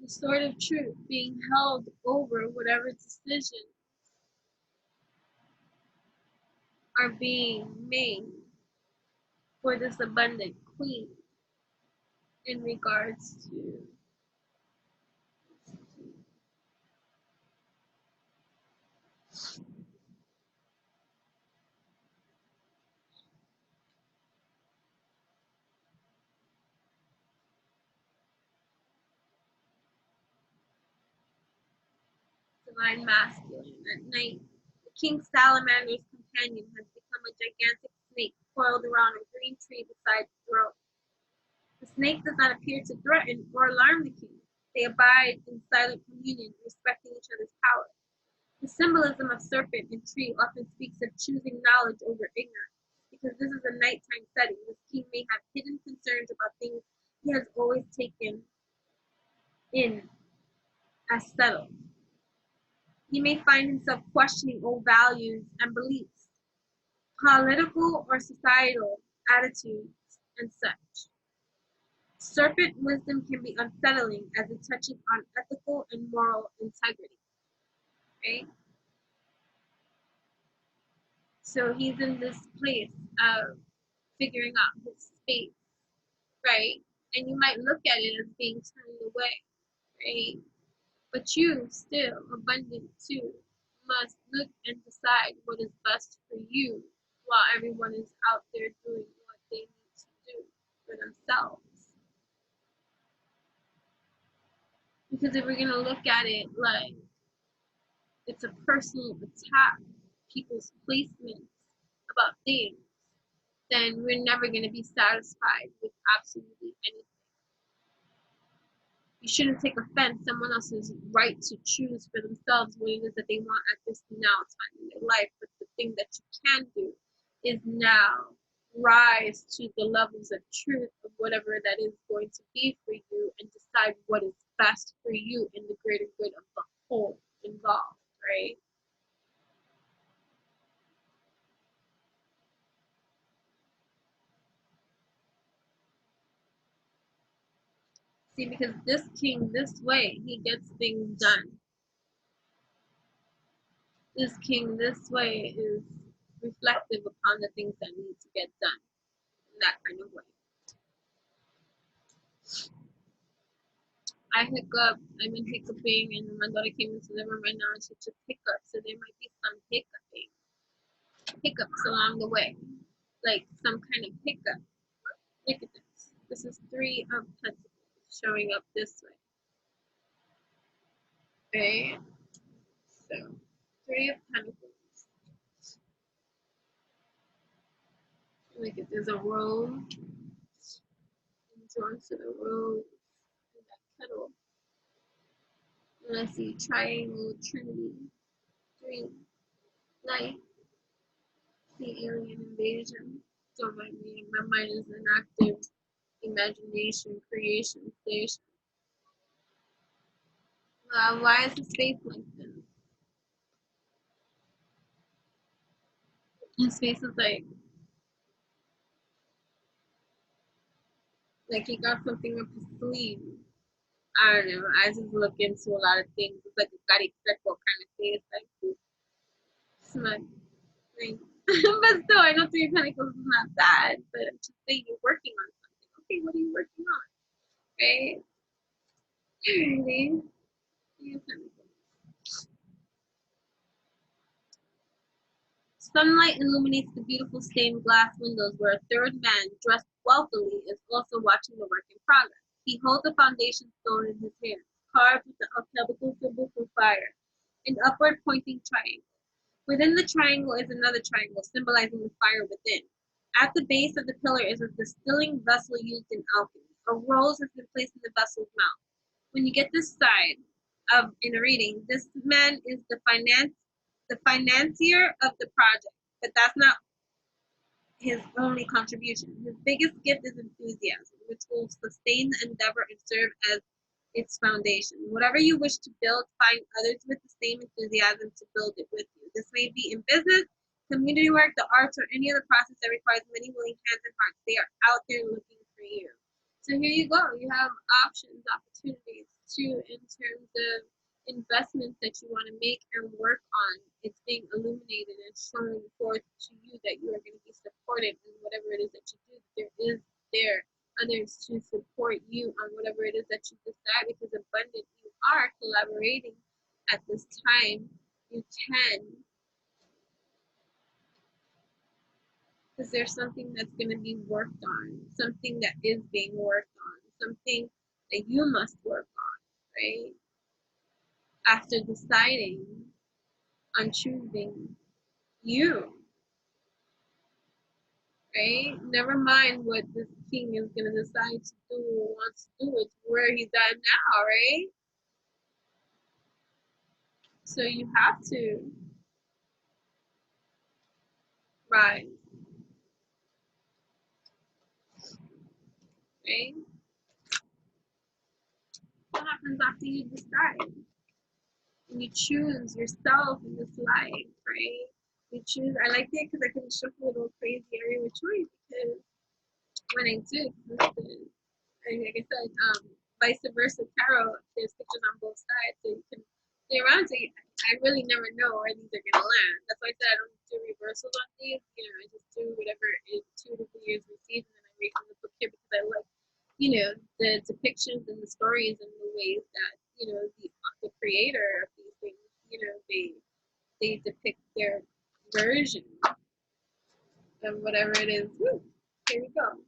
The sword of truth being held over whatever decisions are being made for this abundant queen in regards to divine masculine. At night, the king salamander's companion has become a gigantic snake coiled around a green tree beside the throne. The snake does not appear to threaten or alarm the king. They abide in silent communion, respecting each other's power. The symbolism of serpent and tree often speaks of choosing knowledge over ignorance. Because this is a nighttime setting, this king may have hidden concerns about things he has always taken in as settled. He may find himself questioning old values and beliefs, political or societal attitudes, and such. Serpent wisdom can be unsettling as it touches on ethical and moral integrity, right? So he's in this place of figuring out his space, right? And you might look at it as being turned away, right? But you still, abundant too, must look and decide what is best for you while everyone is out there doing what they need to do for themselves. Because if we're going to look at it like it's a personal attack, people's placements about things, then we're never going to be satisfied with absolutely anything. You shouldn't take offense someone else's right to choose for themselves what it is that they want at this now time in their life. But the thing that you can do is now rise to the levels of truth of whatever that is going to be for you and decide what is best for you in the greater good of the whole involved, right? See, because this king, this way, he gets things done. This king, this way, is reflective upon the things that need to get done in that kind of way. I hiccup, I'm in hiccuping, and my daughter came into the room right now and she took hiccups, so there might be some hiccups along the way, like some kind of hiccup. Look at this. This is three of pentacles showing up this way, right? So, three of pentacles. Look at there's a rose, and drawn to the rose, and that petal. And I see triangle, trinity, three, light, the alien invasion. Don't mind me, my mind is an active imagination creation station. Why is the space like this? His face is like he got something up his sleeve. I don't know. I just look into a lot of things. It's like a Gary Crackle kind of face. Like, smug. Like, but still, I know Three of Pentacles is not bad, but I'm just saying you're working on something. Okay, what are you working on? Right? Alrighty. Three of Pentacles. Sunlight illuminates the beautiful stained glass windows where a third man, dressed wealthily, is also watching the work in progress. He holds a foundation stone in his hands, carved with the alchemical symbol for fire, an upward pointing triangle. Within the triangle is another triangle, symbolizing the fire within. At the base of the pillar is a distilling vessel used in alchemy. A rose has been placed in the vessel's mouth. When you get this side of in a reading, this man is the financier of the project, but that's not his only contribution. His biggest gift is enthusiasm, which will sustain the endeavor and serve as its foundation. Whatever you wish to build, find others with the same enthusiasm to build it with you. This may be in business, community work, the arts, or any other process that requires many willing hands and hearts. They are out there looking for you. So here you go. You have options, opportunities too, in terms of investments that you want to make and work on. It's being illuminated and shown forth to you that you are going to be supported in whatever it is that you do. There others to support you on whatever it is that you decide, because abundant you are collaborating at this time. You can, because there's something that's going to be worked on, something that is being worked on, something that you must work on, right? After deciding on choosing you, right? Never mind what this king is going to decide to do or wants to do. It's where he's at now, right? So you have to rise, right? What happens after you decide? And you choose yourself in this life, right? You choose. I like it because I can shift a little crazy every which way, because when I do, listen, like I said, vice versa tarot, there's pictures on both sides, so you can play around. So I really never know where these are gonna land. That's why I said I don't do reversals on these. You know, I just do whatever is intuitively is received, and then I read from the book here because I like, you know, the depictions and the stories and the ways that, you know, the creator of these things, you know, they depict their version of whatever it is. Woo, here we go.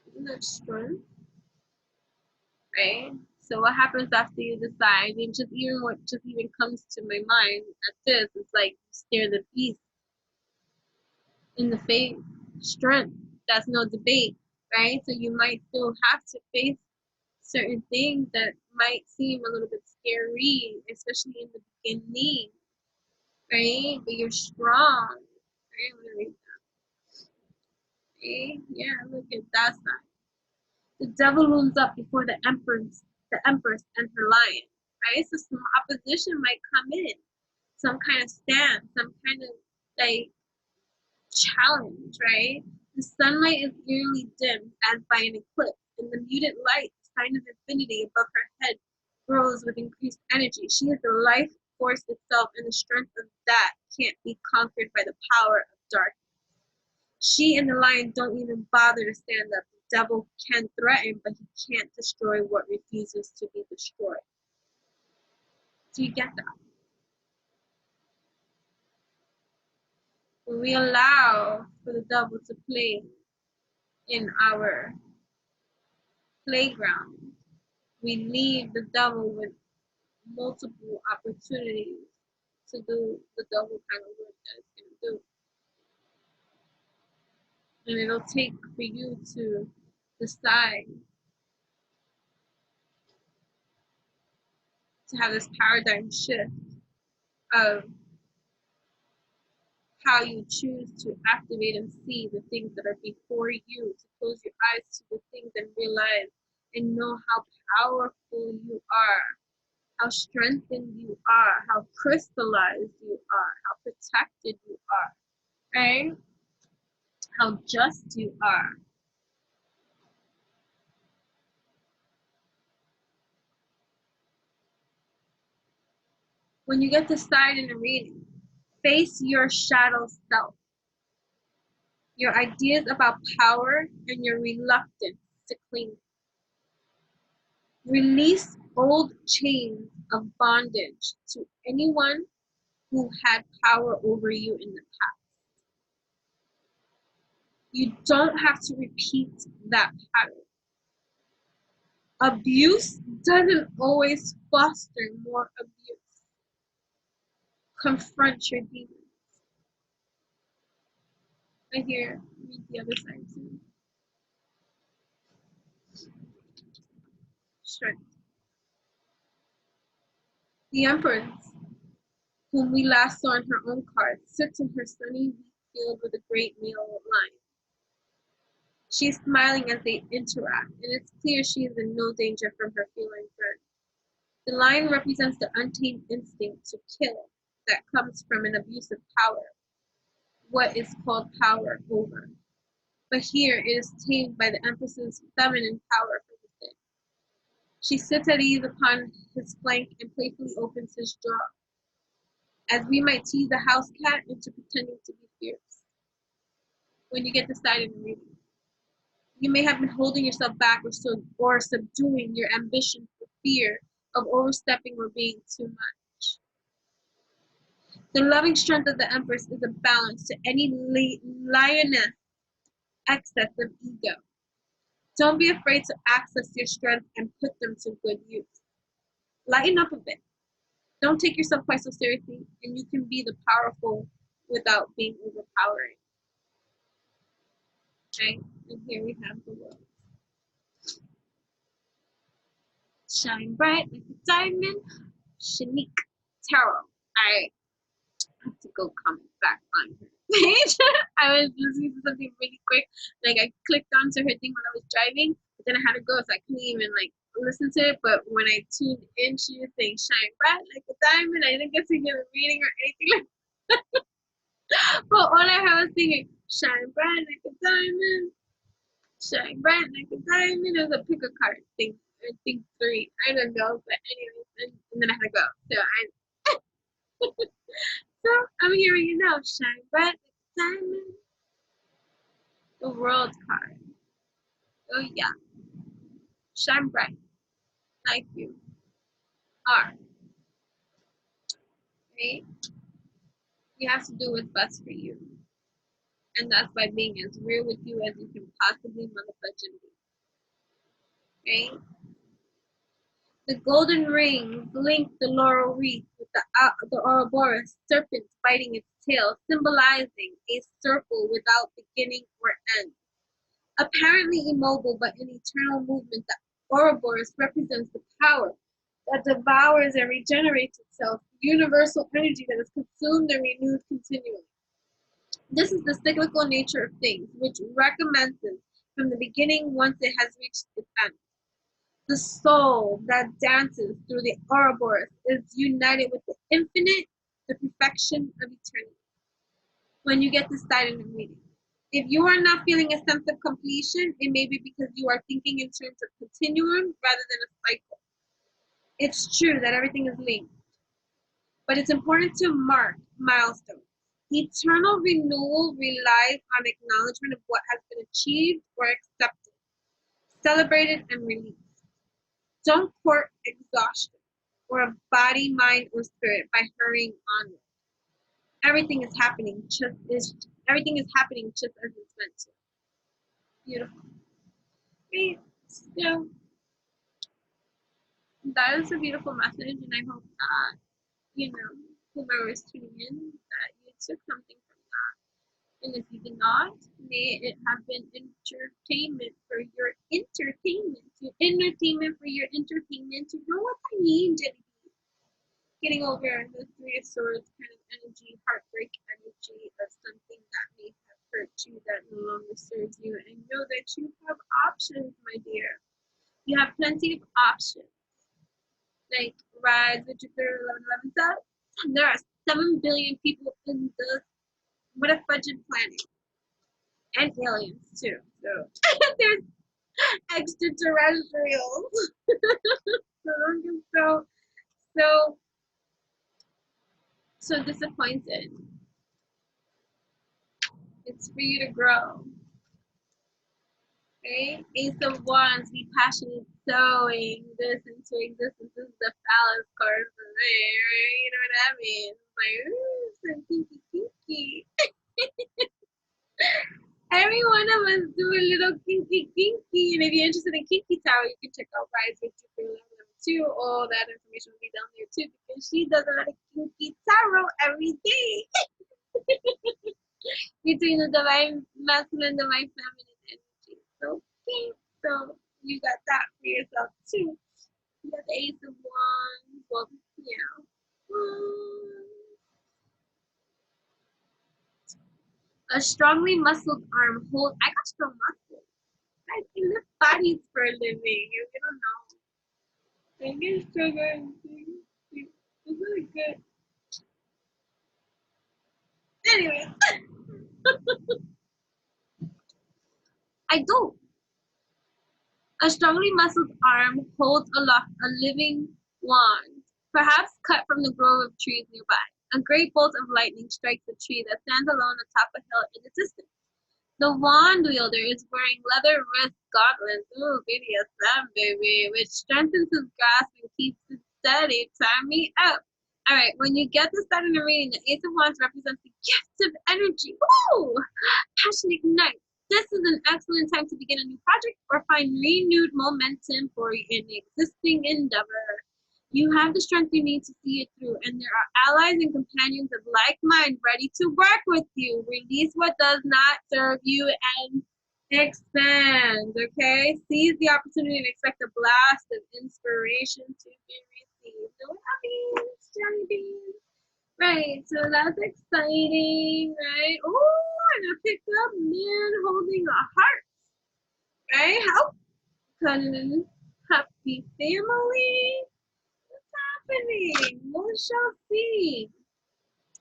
Isn't that strong? Right? So what happens after you decide? And just even what just even comes to my mind at this, it's like stare the beast in the face. Strength. That's no debate, right? So you might still have to face certain things that might seem a little bit scary, especially in the beginning, right? But you're strong. Right? I'm gonna read that. Okay? Yeah, look at that side. The devil looms up before the empress and her lion, right? So some opposition might come in, some kind of stand, some kind of like challenge, right? The sunlight is eerily dimmed as by an eclipse, and the muted light, sign of infinity above her head, grows with increased energy. She is the life force itself, and the strength of that can't be conquered by the power of darkness. She and the lion don't even bother to stand up. The devil can threaten, but he can't destroy what refuses to be destroyed. Do you get that? When we allow for the devil to play in our playground, we leave the devil with multiple opportunities to do the devil kind of work that it's going to do. And it'll take for you to decide to have this paradigm shift of how you choose to activate and see the things that are before you, to close your eyes to the things and realize and know how powerful you are, how strengthened you are, how crystallized you are, how protected you are, right? How just you are. When you get to decide in a reading, face your shadow self, your ideas about power and your reluctance to cling. Release old chains of bondage to anyone who had power over you in the past. You don't have to repeat that pattern. Abuse doesn't always foster more abuse. Confront your demons. I hear read the other side too. Strength. The Empress, whom we last saw in her own card, sits in her sunny wheat field with a great male lion. She is smiling as they interact, and it's clear she is in no danger from her feline friend. The lion represents the untamed instinct to kill that comes from an abuse of power, what is called power over. But here it is tamed by the Empress's feminine power from within. She sits at ease upon his flank and playfully opens his jaw, as we might tease a house cat into pretending to be fierce. When you get decided in reading, you may have been holding yourself back or subduing your ambition for fear of overstepping or being too much. The loving strength of the Empress is a balance to any lioness excess of ego. Don't be afraid to access your strength and put them to good use. Lighten up a bit. Don't take yourself quite so seriously, and you can be the powerful without being overpowering. Okay? And here we have the world. Shine bright like a diamond. Shanique Tarot. I have to go comment back on her page. I was listening to something really quick. Like I clicked onto her thing when I was driving, but then I had to go, so I couldn't even like listen to it. But when I tuned in, she was saying shine bright like a diamond. I didn't get to give a reading or anything like that. But all I heard was singing shine bright like a diamond. Shine bright like a diamond. It was a pick a card thing. I think 3. I don't know, but anyways, and then I had to go. So I'm hearing you now. Shine bright like a diamond. The world card. Oh yeah. Shine bright like you are. Right? You have to do what's best for you. And that's by being as real with you as you can possibly motherfucking be. Okay? The golden ring linked the laurel wreath with the Ouroboros serpent biting its tail, symbolizing a circle without beginning or end. Apparently immobile but in eternal movement, the Ouroboros represents the power that devours and regenerates itself, universal energy that is consumed and renewed continually. This is the cyclical nature of things, which recommences from the beginning once it has reached its end. The soul that dances through the Ouroboros is united with the infinite, the perfection of eternity. When you get this silent reading, if you are not feeling a sense of completion, it may be because you are thinking in terms of continuum rather than a cycle. It's true that everything is linked, but it's important to mark milestones. Eternal renewal relies on acknowledgement of what has been achieved or accepted, celebrated, and released. Don't court exhaustion or a body, mind, or spirit by hurrying onward. Everything is happening just as it's meant to. Beautiful. Great. So that is a beautiful message, and I hope that whoever is tuning in, that you took something from that. And if you did not, may it have been entertainment for your entertainment. Entertainment for your entertainment. You know what I mean, Jenny? Getting over the Three of Swords kind of energy, heartbreak energy of something that may have hurt you that no longer serves you, and know that you have options, my dear. You have plenty of options. Like Rise with Jupiter 11 stuff. There are 7 billion people in the what a budget planet. And aliens too. So there's extraterrestrials. so so so disappointed. It's for you to grow. Right? Ace of Wands, be passionate, sowing this into existence. This is the phallus card for me, right? You know what I mean? Like, ooh, some kinky kinky. Every one of us do a little kinky kinky. And if you're interested in Kinky Tarot, you can check out Rise with Jupiter 11 too. All that information will be down there too, because she does a lot of Kinky Tarot every day. Between the divine masculine and divine feminine energy. So, okay. So you got that for yourself too. You got the Ace of Wands. Well, yeah. A strongly muscled arm hold. I got strong muscles. I can lift bodies for a living. You don't know. I get stronger. It's really good. Anyway, I do. A strongly muscled arm holds aloft a living wand, perhaps cut from the grove of trees nearby. A great bolt of lightning strikes a tree that stands alone atop a hill in the distance. The wand wielder is wearing leather wrist gauntlets, ooh, BDSM, baby, which strengthens his grasp and keeps it steady. Tie me up. All right, when you get this started in the reading, the Ace of Wands represents the gift of energy. Ooh, passion ignites. This is an excellent time to begin a new project or find renewed momentum for an existing endeavor. You have the strength you need to see it through, and there are allies and companions of like mind ready to work with you. Release what does not serve you and expand, okay? Seize the opportunity and expect a blast of inspiration to be received. Know what that means, jelly beans? Right, so that's exciting, right? Oh, and I picked up man holding a heart, right? How cuddling, happy family. What's happening? We shall see.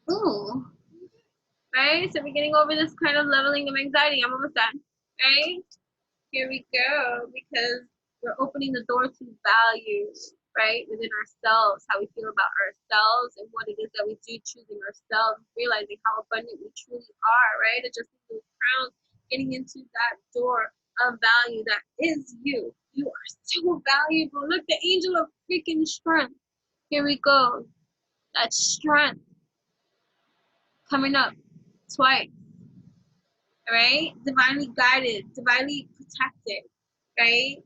Ooh, right? So we're getting over this kind of leveling of anxiety. I'm almost done, right? Here we go, because we're opening the door to value, right, within ourselves, how we feel about ourselves and what it is that we do choosing ourselves, realizing how abundant we truly are, right? Adjusting those crowns, getting into that door of value that is you. You are so valuable. Look, the angel of freaking strength. Here we go. That strength coming up twice, right? Divinely guided, divinely protected, right?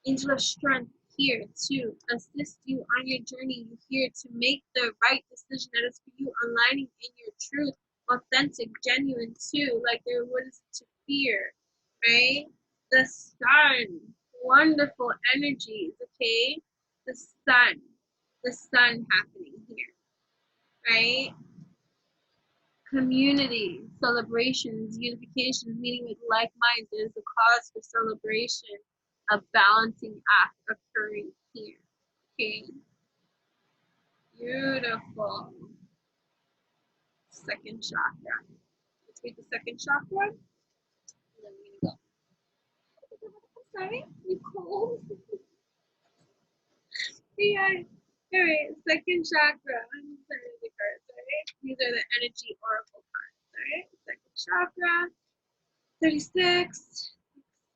Angel of strength here to assist you on your journey. You're here to make the right decision that is for you, aligning in your truth, authentic, genuine too. Like there was to fear, right? The sun, wonderful energies, okay? The sun happening here, right? Community, celebrations, unifications, meeting with like minds is the cause for celebration, a balancing act occurring here. Okay, beautiful. Second chakra. Let's read the second chakra. And then we're gonna go. I'm sorry, you cold? Yeah. All right, second chakra. I'm sorry, the cards. All right, these are the energy oracle cards. All right, second chakra. 36,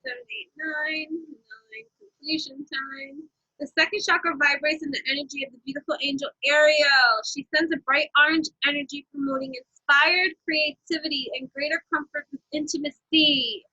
7, 8, 9, 9, completion time. The second chakra vibrates in the energy of the beautiful angel Ariel. She sends a bright orange energy promoting inspired creativity and greater comfort with intimacy.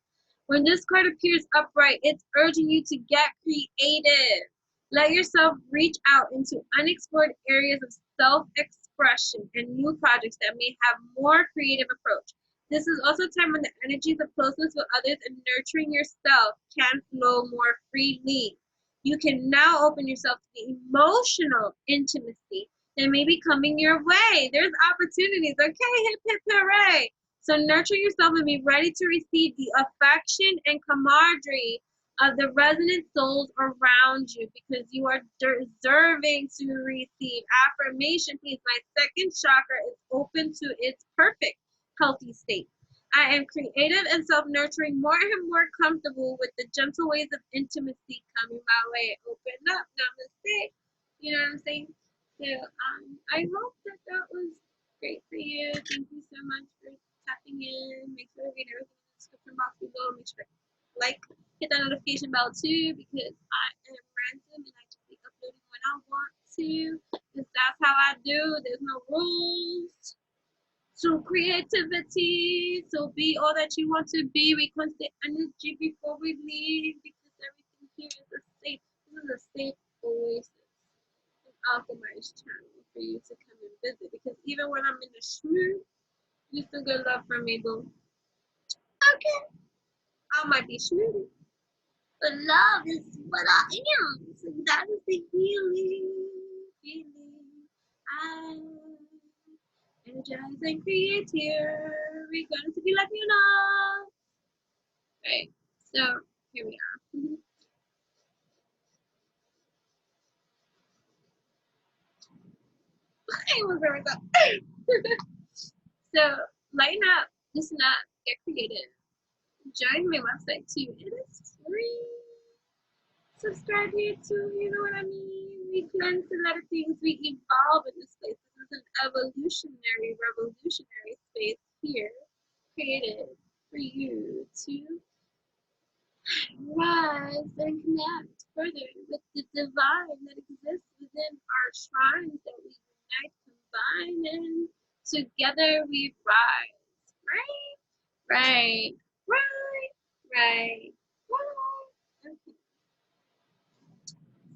When this card appears upright, it's urging you to get creative. Let yourself reach out into unexplored areas of self-expression and new projects that may have more creative approach. This is also a time when the energies of closeness with others and nurturing yourself can flow more freely. You can now open yourself to the emotional intimacy that may be coming your way. There's opportunities. Okay, hip, hip, hooray. So nurture yourself and be ready to receive the affection and camaraderie of the resonant souls around you because you are deserving to receive affirmation. Please, my second chakra is open to its perfect healthy state. I am creative and self-nurturing, more and more comfortable with the gentle ways of intimacy coming my way. Open up, namaste. You know what I'm saying? So I hope that that was great for you. Thank you so much for tapping in. Make sure to read everything in the description box below. Make sure to like, hit that notification bell too because I am random and I just be uploading when I want to. Because that's how I do. There's no rules. So creativity, so be all that you want to be. We constant energy before we leave because everything here is a safe. This is a safe oasis, an alchemized channel for you to come and visit. Because even when I'm in the shmoo, you still get love from me, boo. Okay, I might be shmoo, but love is what I am. So that is the feeling. I energize and create here. We're going to be like you know. Right. So here we are. Hey, we're going to go. So lighten up, listen up, get creative. Join my website too. It is free. Subscribe here too. You know what I mean? We cleanse a lot of things. We evolve in this place. This is an evolutionary, revolutionary space here, created for you to rise and connect further with the divine that exists within our shrines that we unite, combine, and together we rise. Right? Right. Right. Right. Right. Okay.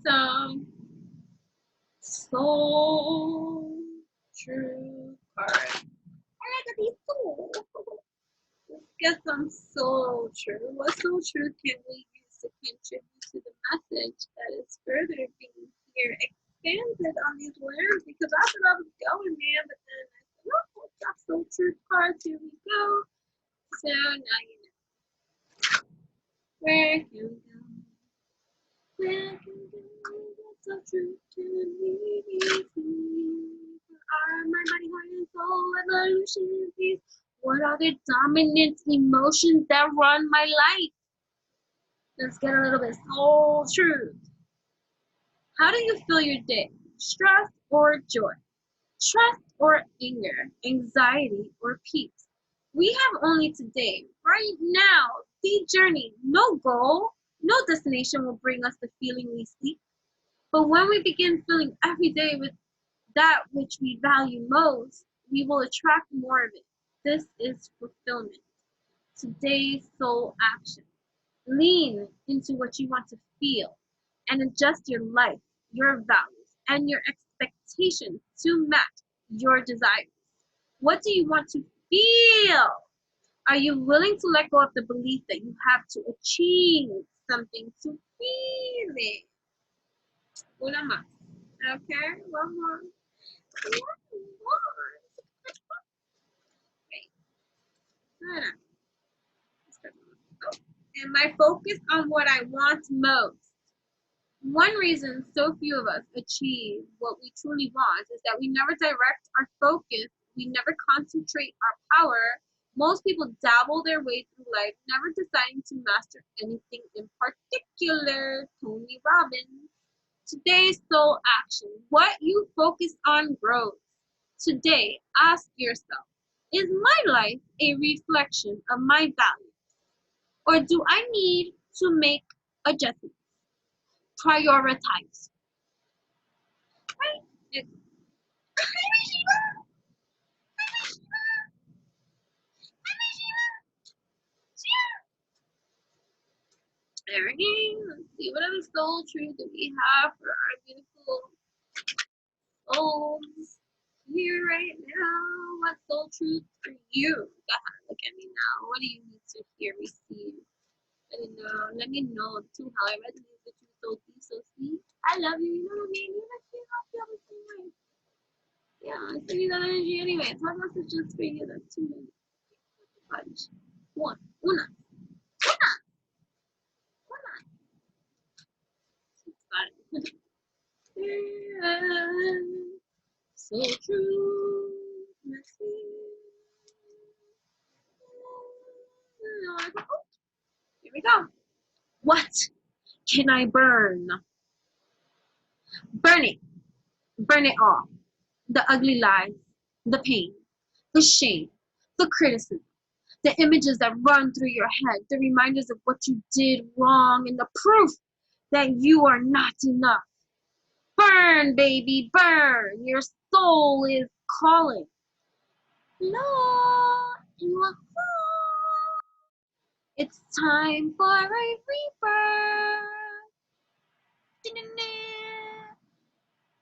So, soul true card. I got these soul. Let's get some soul truth. What soul truth can we use to contribute to the message that is further being here expanded on these lands? Because I thought I was going, man, but then I said, oh, drop soul truth cards. Here we go. So now you know. Where can we go? Where can we go? What soul truth can we use? Our mind, body, heart, and soul evolution is peace. What are the dominant emotions that run my life? Let's get a little bit soul truth. How do you feel your day? Stress or joy? Trust or anger? Anxiety or peace? We have only today, right now, the journey, no goal, no destination will bring us the feeling we seek. But when we begin feeling every day with that which we value most, we will attract more of it. This is fulfillment. Today's soul action. Lean into what you want to feel and adjust your life, your values, and your expectations to match your desires. What do you want to feel? Are you willing to let go of the belief that you have to achieve something to feel it? Una más. Okay, one more. One more. Am I focused on what I want most? One reason so few of us achieve what we truly want is that we never direct our focus, we never concentrate our power. Most people dabble their way through life, never deciding to master anything in particular. Tony Robbins. Today's soul action. What you focus on grows. Today, ask yourself, is my life a reflection of my values? Or do I need to make adjustments? Prioritize. Right? Alright, let's see what other soul truth do we have for our beautiful souls here right now. What soul truth for you? Go ahead, look at me now. What do you need to hear, receive? Let me know too how I resonate with you, so deep, so sweet. I love you, you know what I mean? You know, I feel the same way. Yeah, I send you that energy anyway. Talk messages for you. That's 2 minutes. Punch. One. Una. Una. It's fine. Yeah. So true. Let's see. Here we go. What can I burn? Burn it. Burn it all. The ugly lies, the pain, the shame, the criticism, the images that run through your head, the reminders of what you did wrong, and the proof that you are not enough. Burn, baby, burn. Your soul is calling. Lord, you are calling. It's time for a rebirth.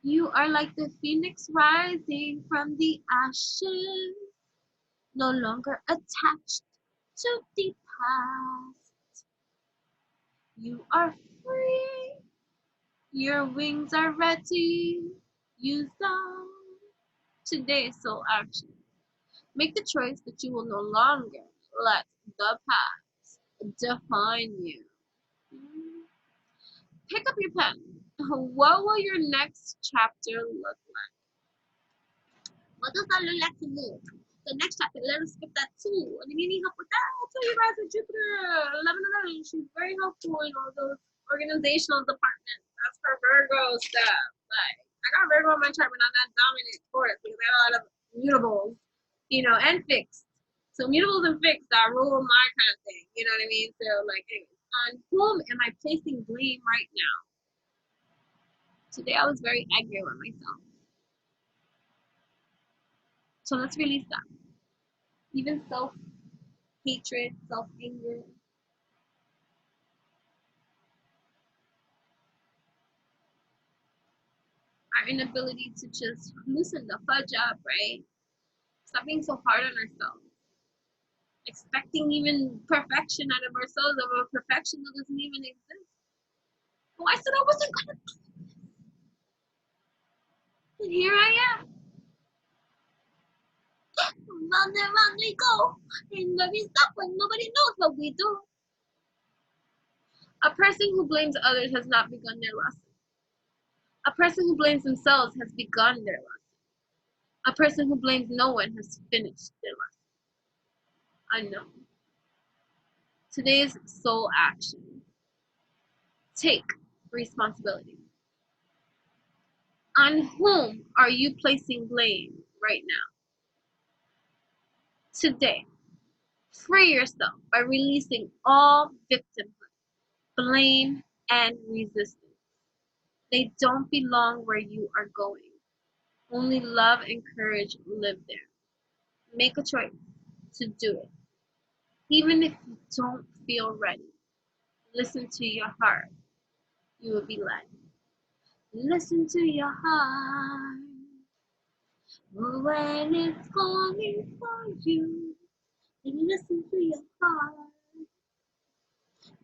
You are like the phoenix rising from the ashes, no longer attached to the past. You are free. Your wings are ready. Use them. Today's soul action. Make the choice that you will no longer let the past define you. Pick up your pen. What will your next chapter look like? What does that look like to you? The next chapter, let us skip that too. And if you need help with that, I'll tell you guys with Jupiter 11. She's very helpful in all those organizational departments. That's for Virgo stuff. Like, I got Virgo in my chart, but not that dominant Taurus because I got a lot of mutables, and fixed. So mutables and fixed are rule my kind of thing. You know what I mean? So like, on whom am I placing blame right now? Today I was very angry with myself. So let's release that. Even self-hatred, self-anger. Our inability to just loosen the fudge up, right? Stop being so hard on ourselves. Expecting even perfection out of ourselves, of a perfection that doesn't even exist. Oh, I said I wasn't gonna do this. And here I am. Round and round we go. And never stop when nobody knows what we do. A person who blames others has not begun their lesson. A person who blames themselves has begun their lesson. A person who blames no one has finished their lesson. Unknown. Today's soul action. Take responsibility. On whom are you placing blame right now? Today, free yourself by releasing all victimhood, blame, and resistance. They don't belong where you are going. Only love and courage live there. Make a choice to do it. Even if you don't feel ready, listen to your heart. You will be led. Listen to your heart. When it's calling for you, and listen to your heart.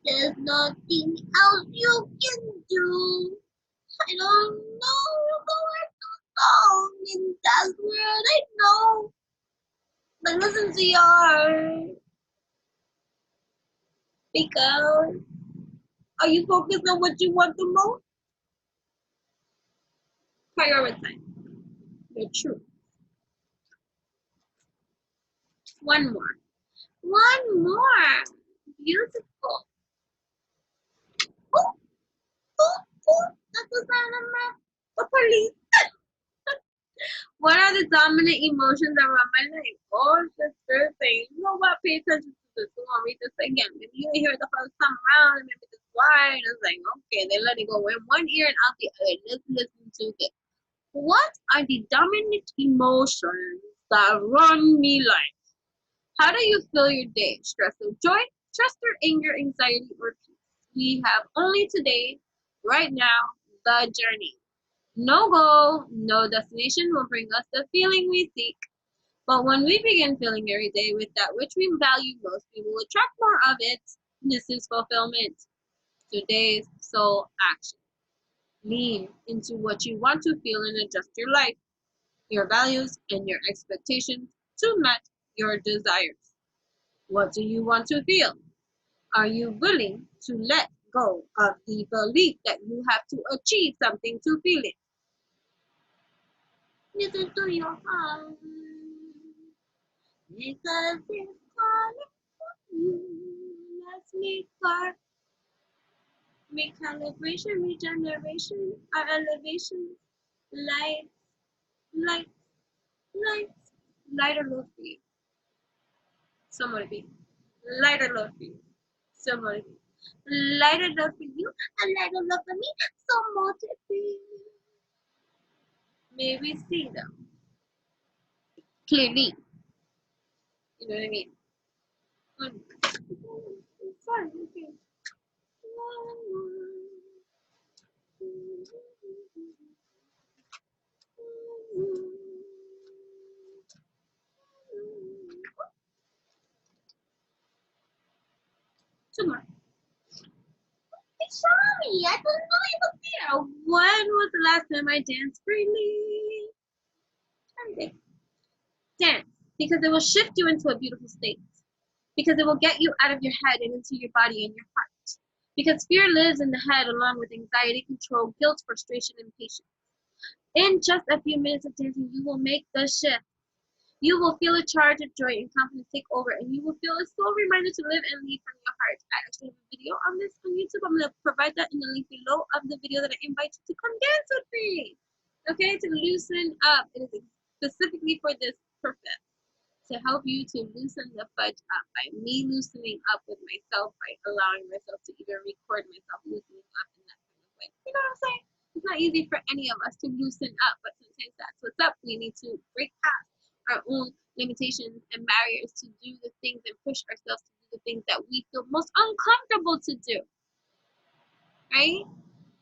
There's nothing else you can do. I don't know where to go, and that's where they know. But listen to your heart. Because are you focused on what you want the most? Prioritize the truth. One more. One more. Beautiful. Oh, oh, oh. That's the sound of the police. What are the dominant emotions around my life? Oh, sister, say, you know what? Pay attention to this. We're gonna read this again. Maybe you didn't hear it the first time around, and maybe this why. And it's like, okay, they let it go in one ear and out the other. Let's listen to this. What are the dominant emotions that run me life? How do you feel your day? Stress or joy? Stress or anger, anxiety, or peace? We have only today, right now, the journey. No goal, no destination will bring us the feeling we seek. But when we begin feeling every day with that which we value most, we will attract more of it. This is fulfillment. Today's soul action. Lean into what you want to feel and adjust your life, your values, and your expectations to match your desires. What do you want to feel? Are you willing to let go of the belief that you have to achieve something to feel it? Listen to your heart, because it's calling for you. Let's make our recalibration, regeneration, our elevation, light, light, light, lighter load for you. Somebody be lighter load for you. Somebody be lighter load for you, and lighter load for me. So motivate. May we see them clearly. You know what I mean? It's fun. Okay. Tomorrow. Sorry, I didn't know you were there. When was the last time I danced freely? Sunday. Dance, because it will shift you into a beautiful state. Because it will get you out of your head and into your body and your heart. Because fear lives in the head along with anxiety, control, guilt, frustration, and patience. In just a few minutes of dancing, you will make the shift. You will feel a charge of joy and confidence take over, and you will feel a soul reminder to live and lead from your heart. I actually have a video on this on YouTube. I'm going to provide that in the link below of the video that I invite you to come dance with me. Okay, to loosen up. It is specifically for this purpose, to help you to loosen the fudge up by me loosening up with myself, by allowing myself to even record myself loosening up in that kind of way. You know what I'm saying? It's not easy for any of us to loosen up, but sometimes that's what's up. We need to break past our own limitations and barriers to do the things and push ourselves to do the things that we feel most uncomfortable to do. Right?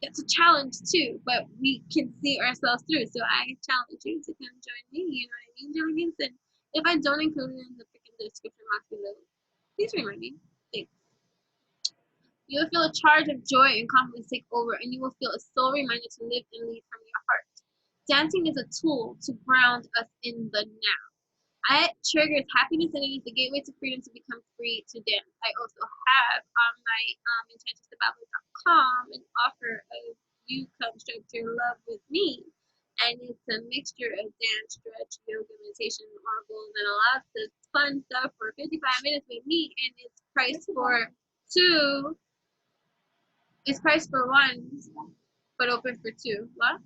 It's a challenge too, but we can see ourselves through. So I challenge you to come join me. You know what I mean, Jillian? And if I don't include it in the freaking description box below, please remind me. Thanks. You will feel a charge of joy and confidence take over, and you will feel a soul reminder to live and lead from your heart. Dancing is a tool to ground us in the now. It triggers happiness and it is the gateway to freedom to become free to dance. I also have on my enchantressthebible.com an offer of you construct your love with me. And it's a mixture of dance, stretch, yoga, meditation, oracle, and a lot of fun stuff for 55 minutes with me. And it's priced for two. It's priced for one, but open for two. What?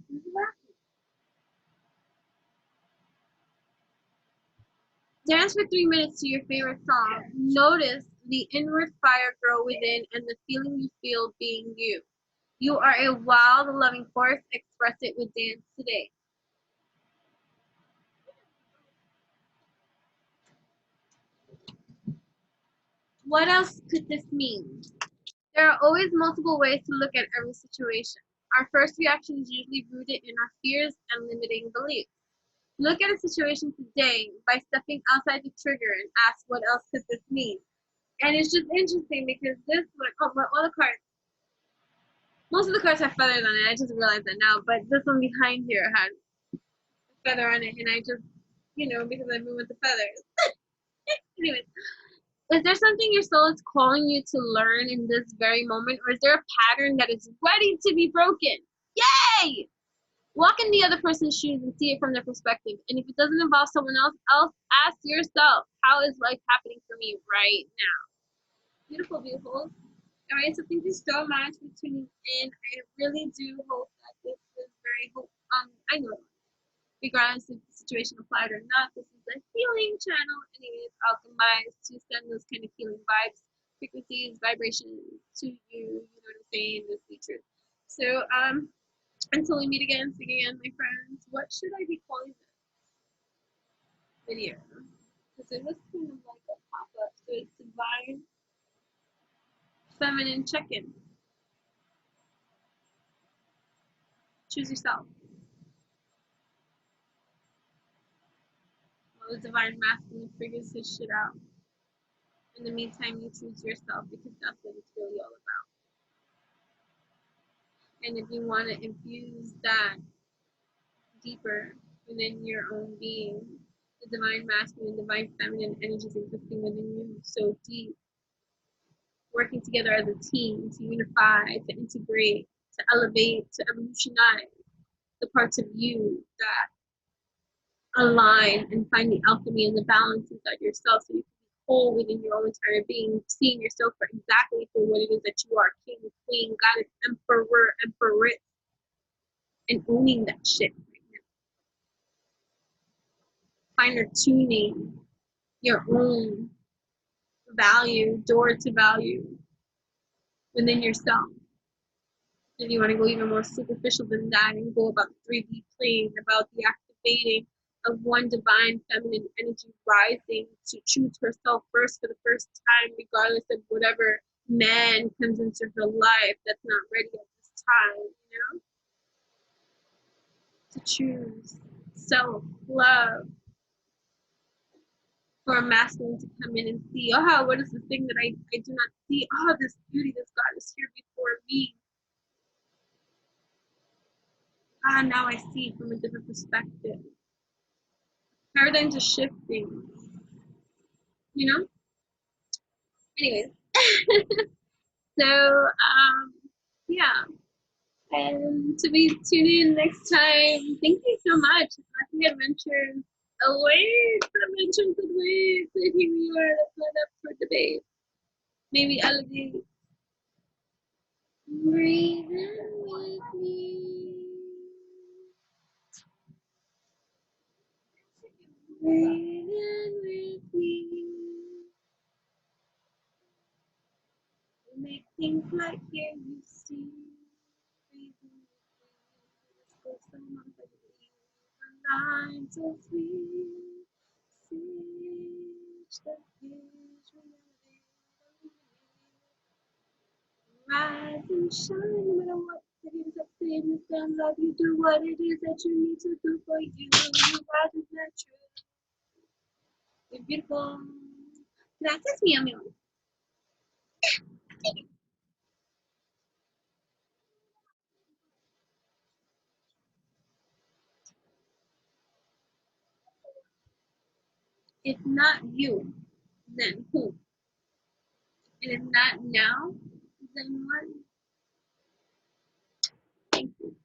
Dance for 3 minutes to your favorite song. Notice the inward fire grow within and the feeling you feel being you. You are a wild, loving force. Express it with dance today. What else could this mean? There are always multiple ways to look at every situation. Our first reaction is usually rooted in our fears and limiting beliefs. Look at a situation today by stepping outside the trigger and ask, what else could this mean? And it's just interesting because this one, all the cards, most of the cards have feathers on it. I just realized that now, but this one behind here had a feather on it, and I just, because I've been with the feathers. Anyways, Is there something your soul is calling you to learn in this very moment, or is there a pattern that is ready to be broken? Yay! Walk in the other person's shoes and see it from their perspective. And if it doesn't involve someone else, ask yourself, how is life happening for me right now? Beautiful, beautiful. All right, so thank you so much for tuning in. I really do hope that this was very hope. I know, regardless if the situation applied or not, this is a healing channel, and it is alchemized to send those kind of healing vibes, frequencies, vibrations to you. You know what I'm saying? This is the truth. So, until we meet again, sing again, my friends. What should I be calling this video? Because it was kind of like a pop up. So it's divine feminine check-in. Choose yourself. While the divine masculine figures his shit out. In the meantime, you choose yourself because that's what it's really all about. And if you want to infuse that deeper within your own being, the divine masculine, divine feminine energies existing within you so deep, working together as a team to unify, to integrate, to elevate, to evolutionize the parts of you that align and find the alchemy and the balance inside yourself so you can be whole within your own entire being, seeing yourself for exactly for what it is that you are, king, queen, goddess, emperor, empress, and owning that shit right now. Finer tuning your own value, door to value within yourself. If you want to go even more superficial than that and go about the 3D plane, about the activating of one divine feminine energy rising to choose herself first for the first time, regardless of whatever man comes into her life that's not ready at this time, you know? To choose self-love, for a masculine to come in and see, oh, what is the thing that I do not see? Oh, this beauty, this God is here before me. Ah, now I see from a different perspective. Paradigms are shifting, you know? Anyways. So, yeah. And to be tuned in next time. Thank you so much. Nothing Adventures away from Adventures and Waves. And here we are. Let's let up for debate. Maybe elevate. Breathe in with me. Breathe in with me. Make things like here you see. Breathe in with me. I'm so sweet. Search the page reality. Rise and shine no matter what it is that they understand. Love you, do what it is that you need to do for you. You rise is not true. You're beautiful. Gracias, mi amigo. If not you, then who? And if not now, then what? Thank you.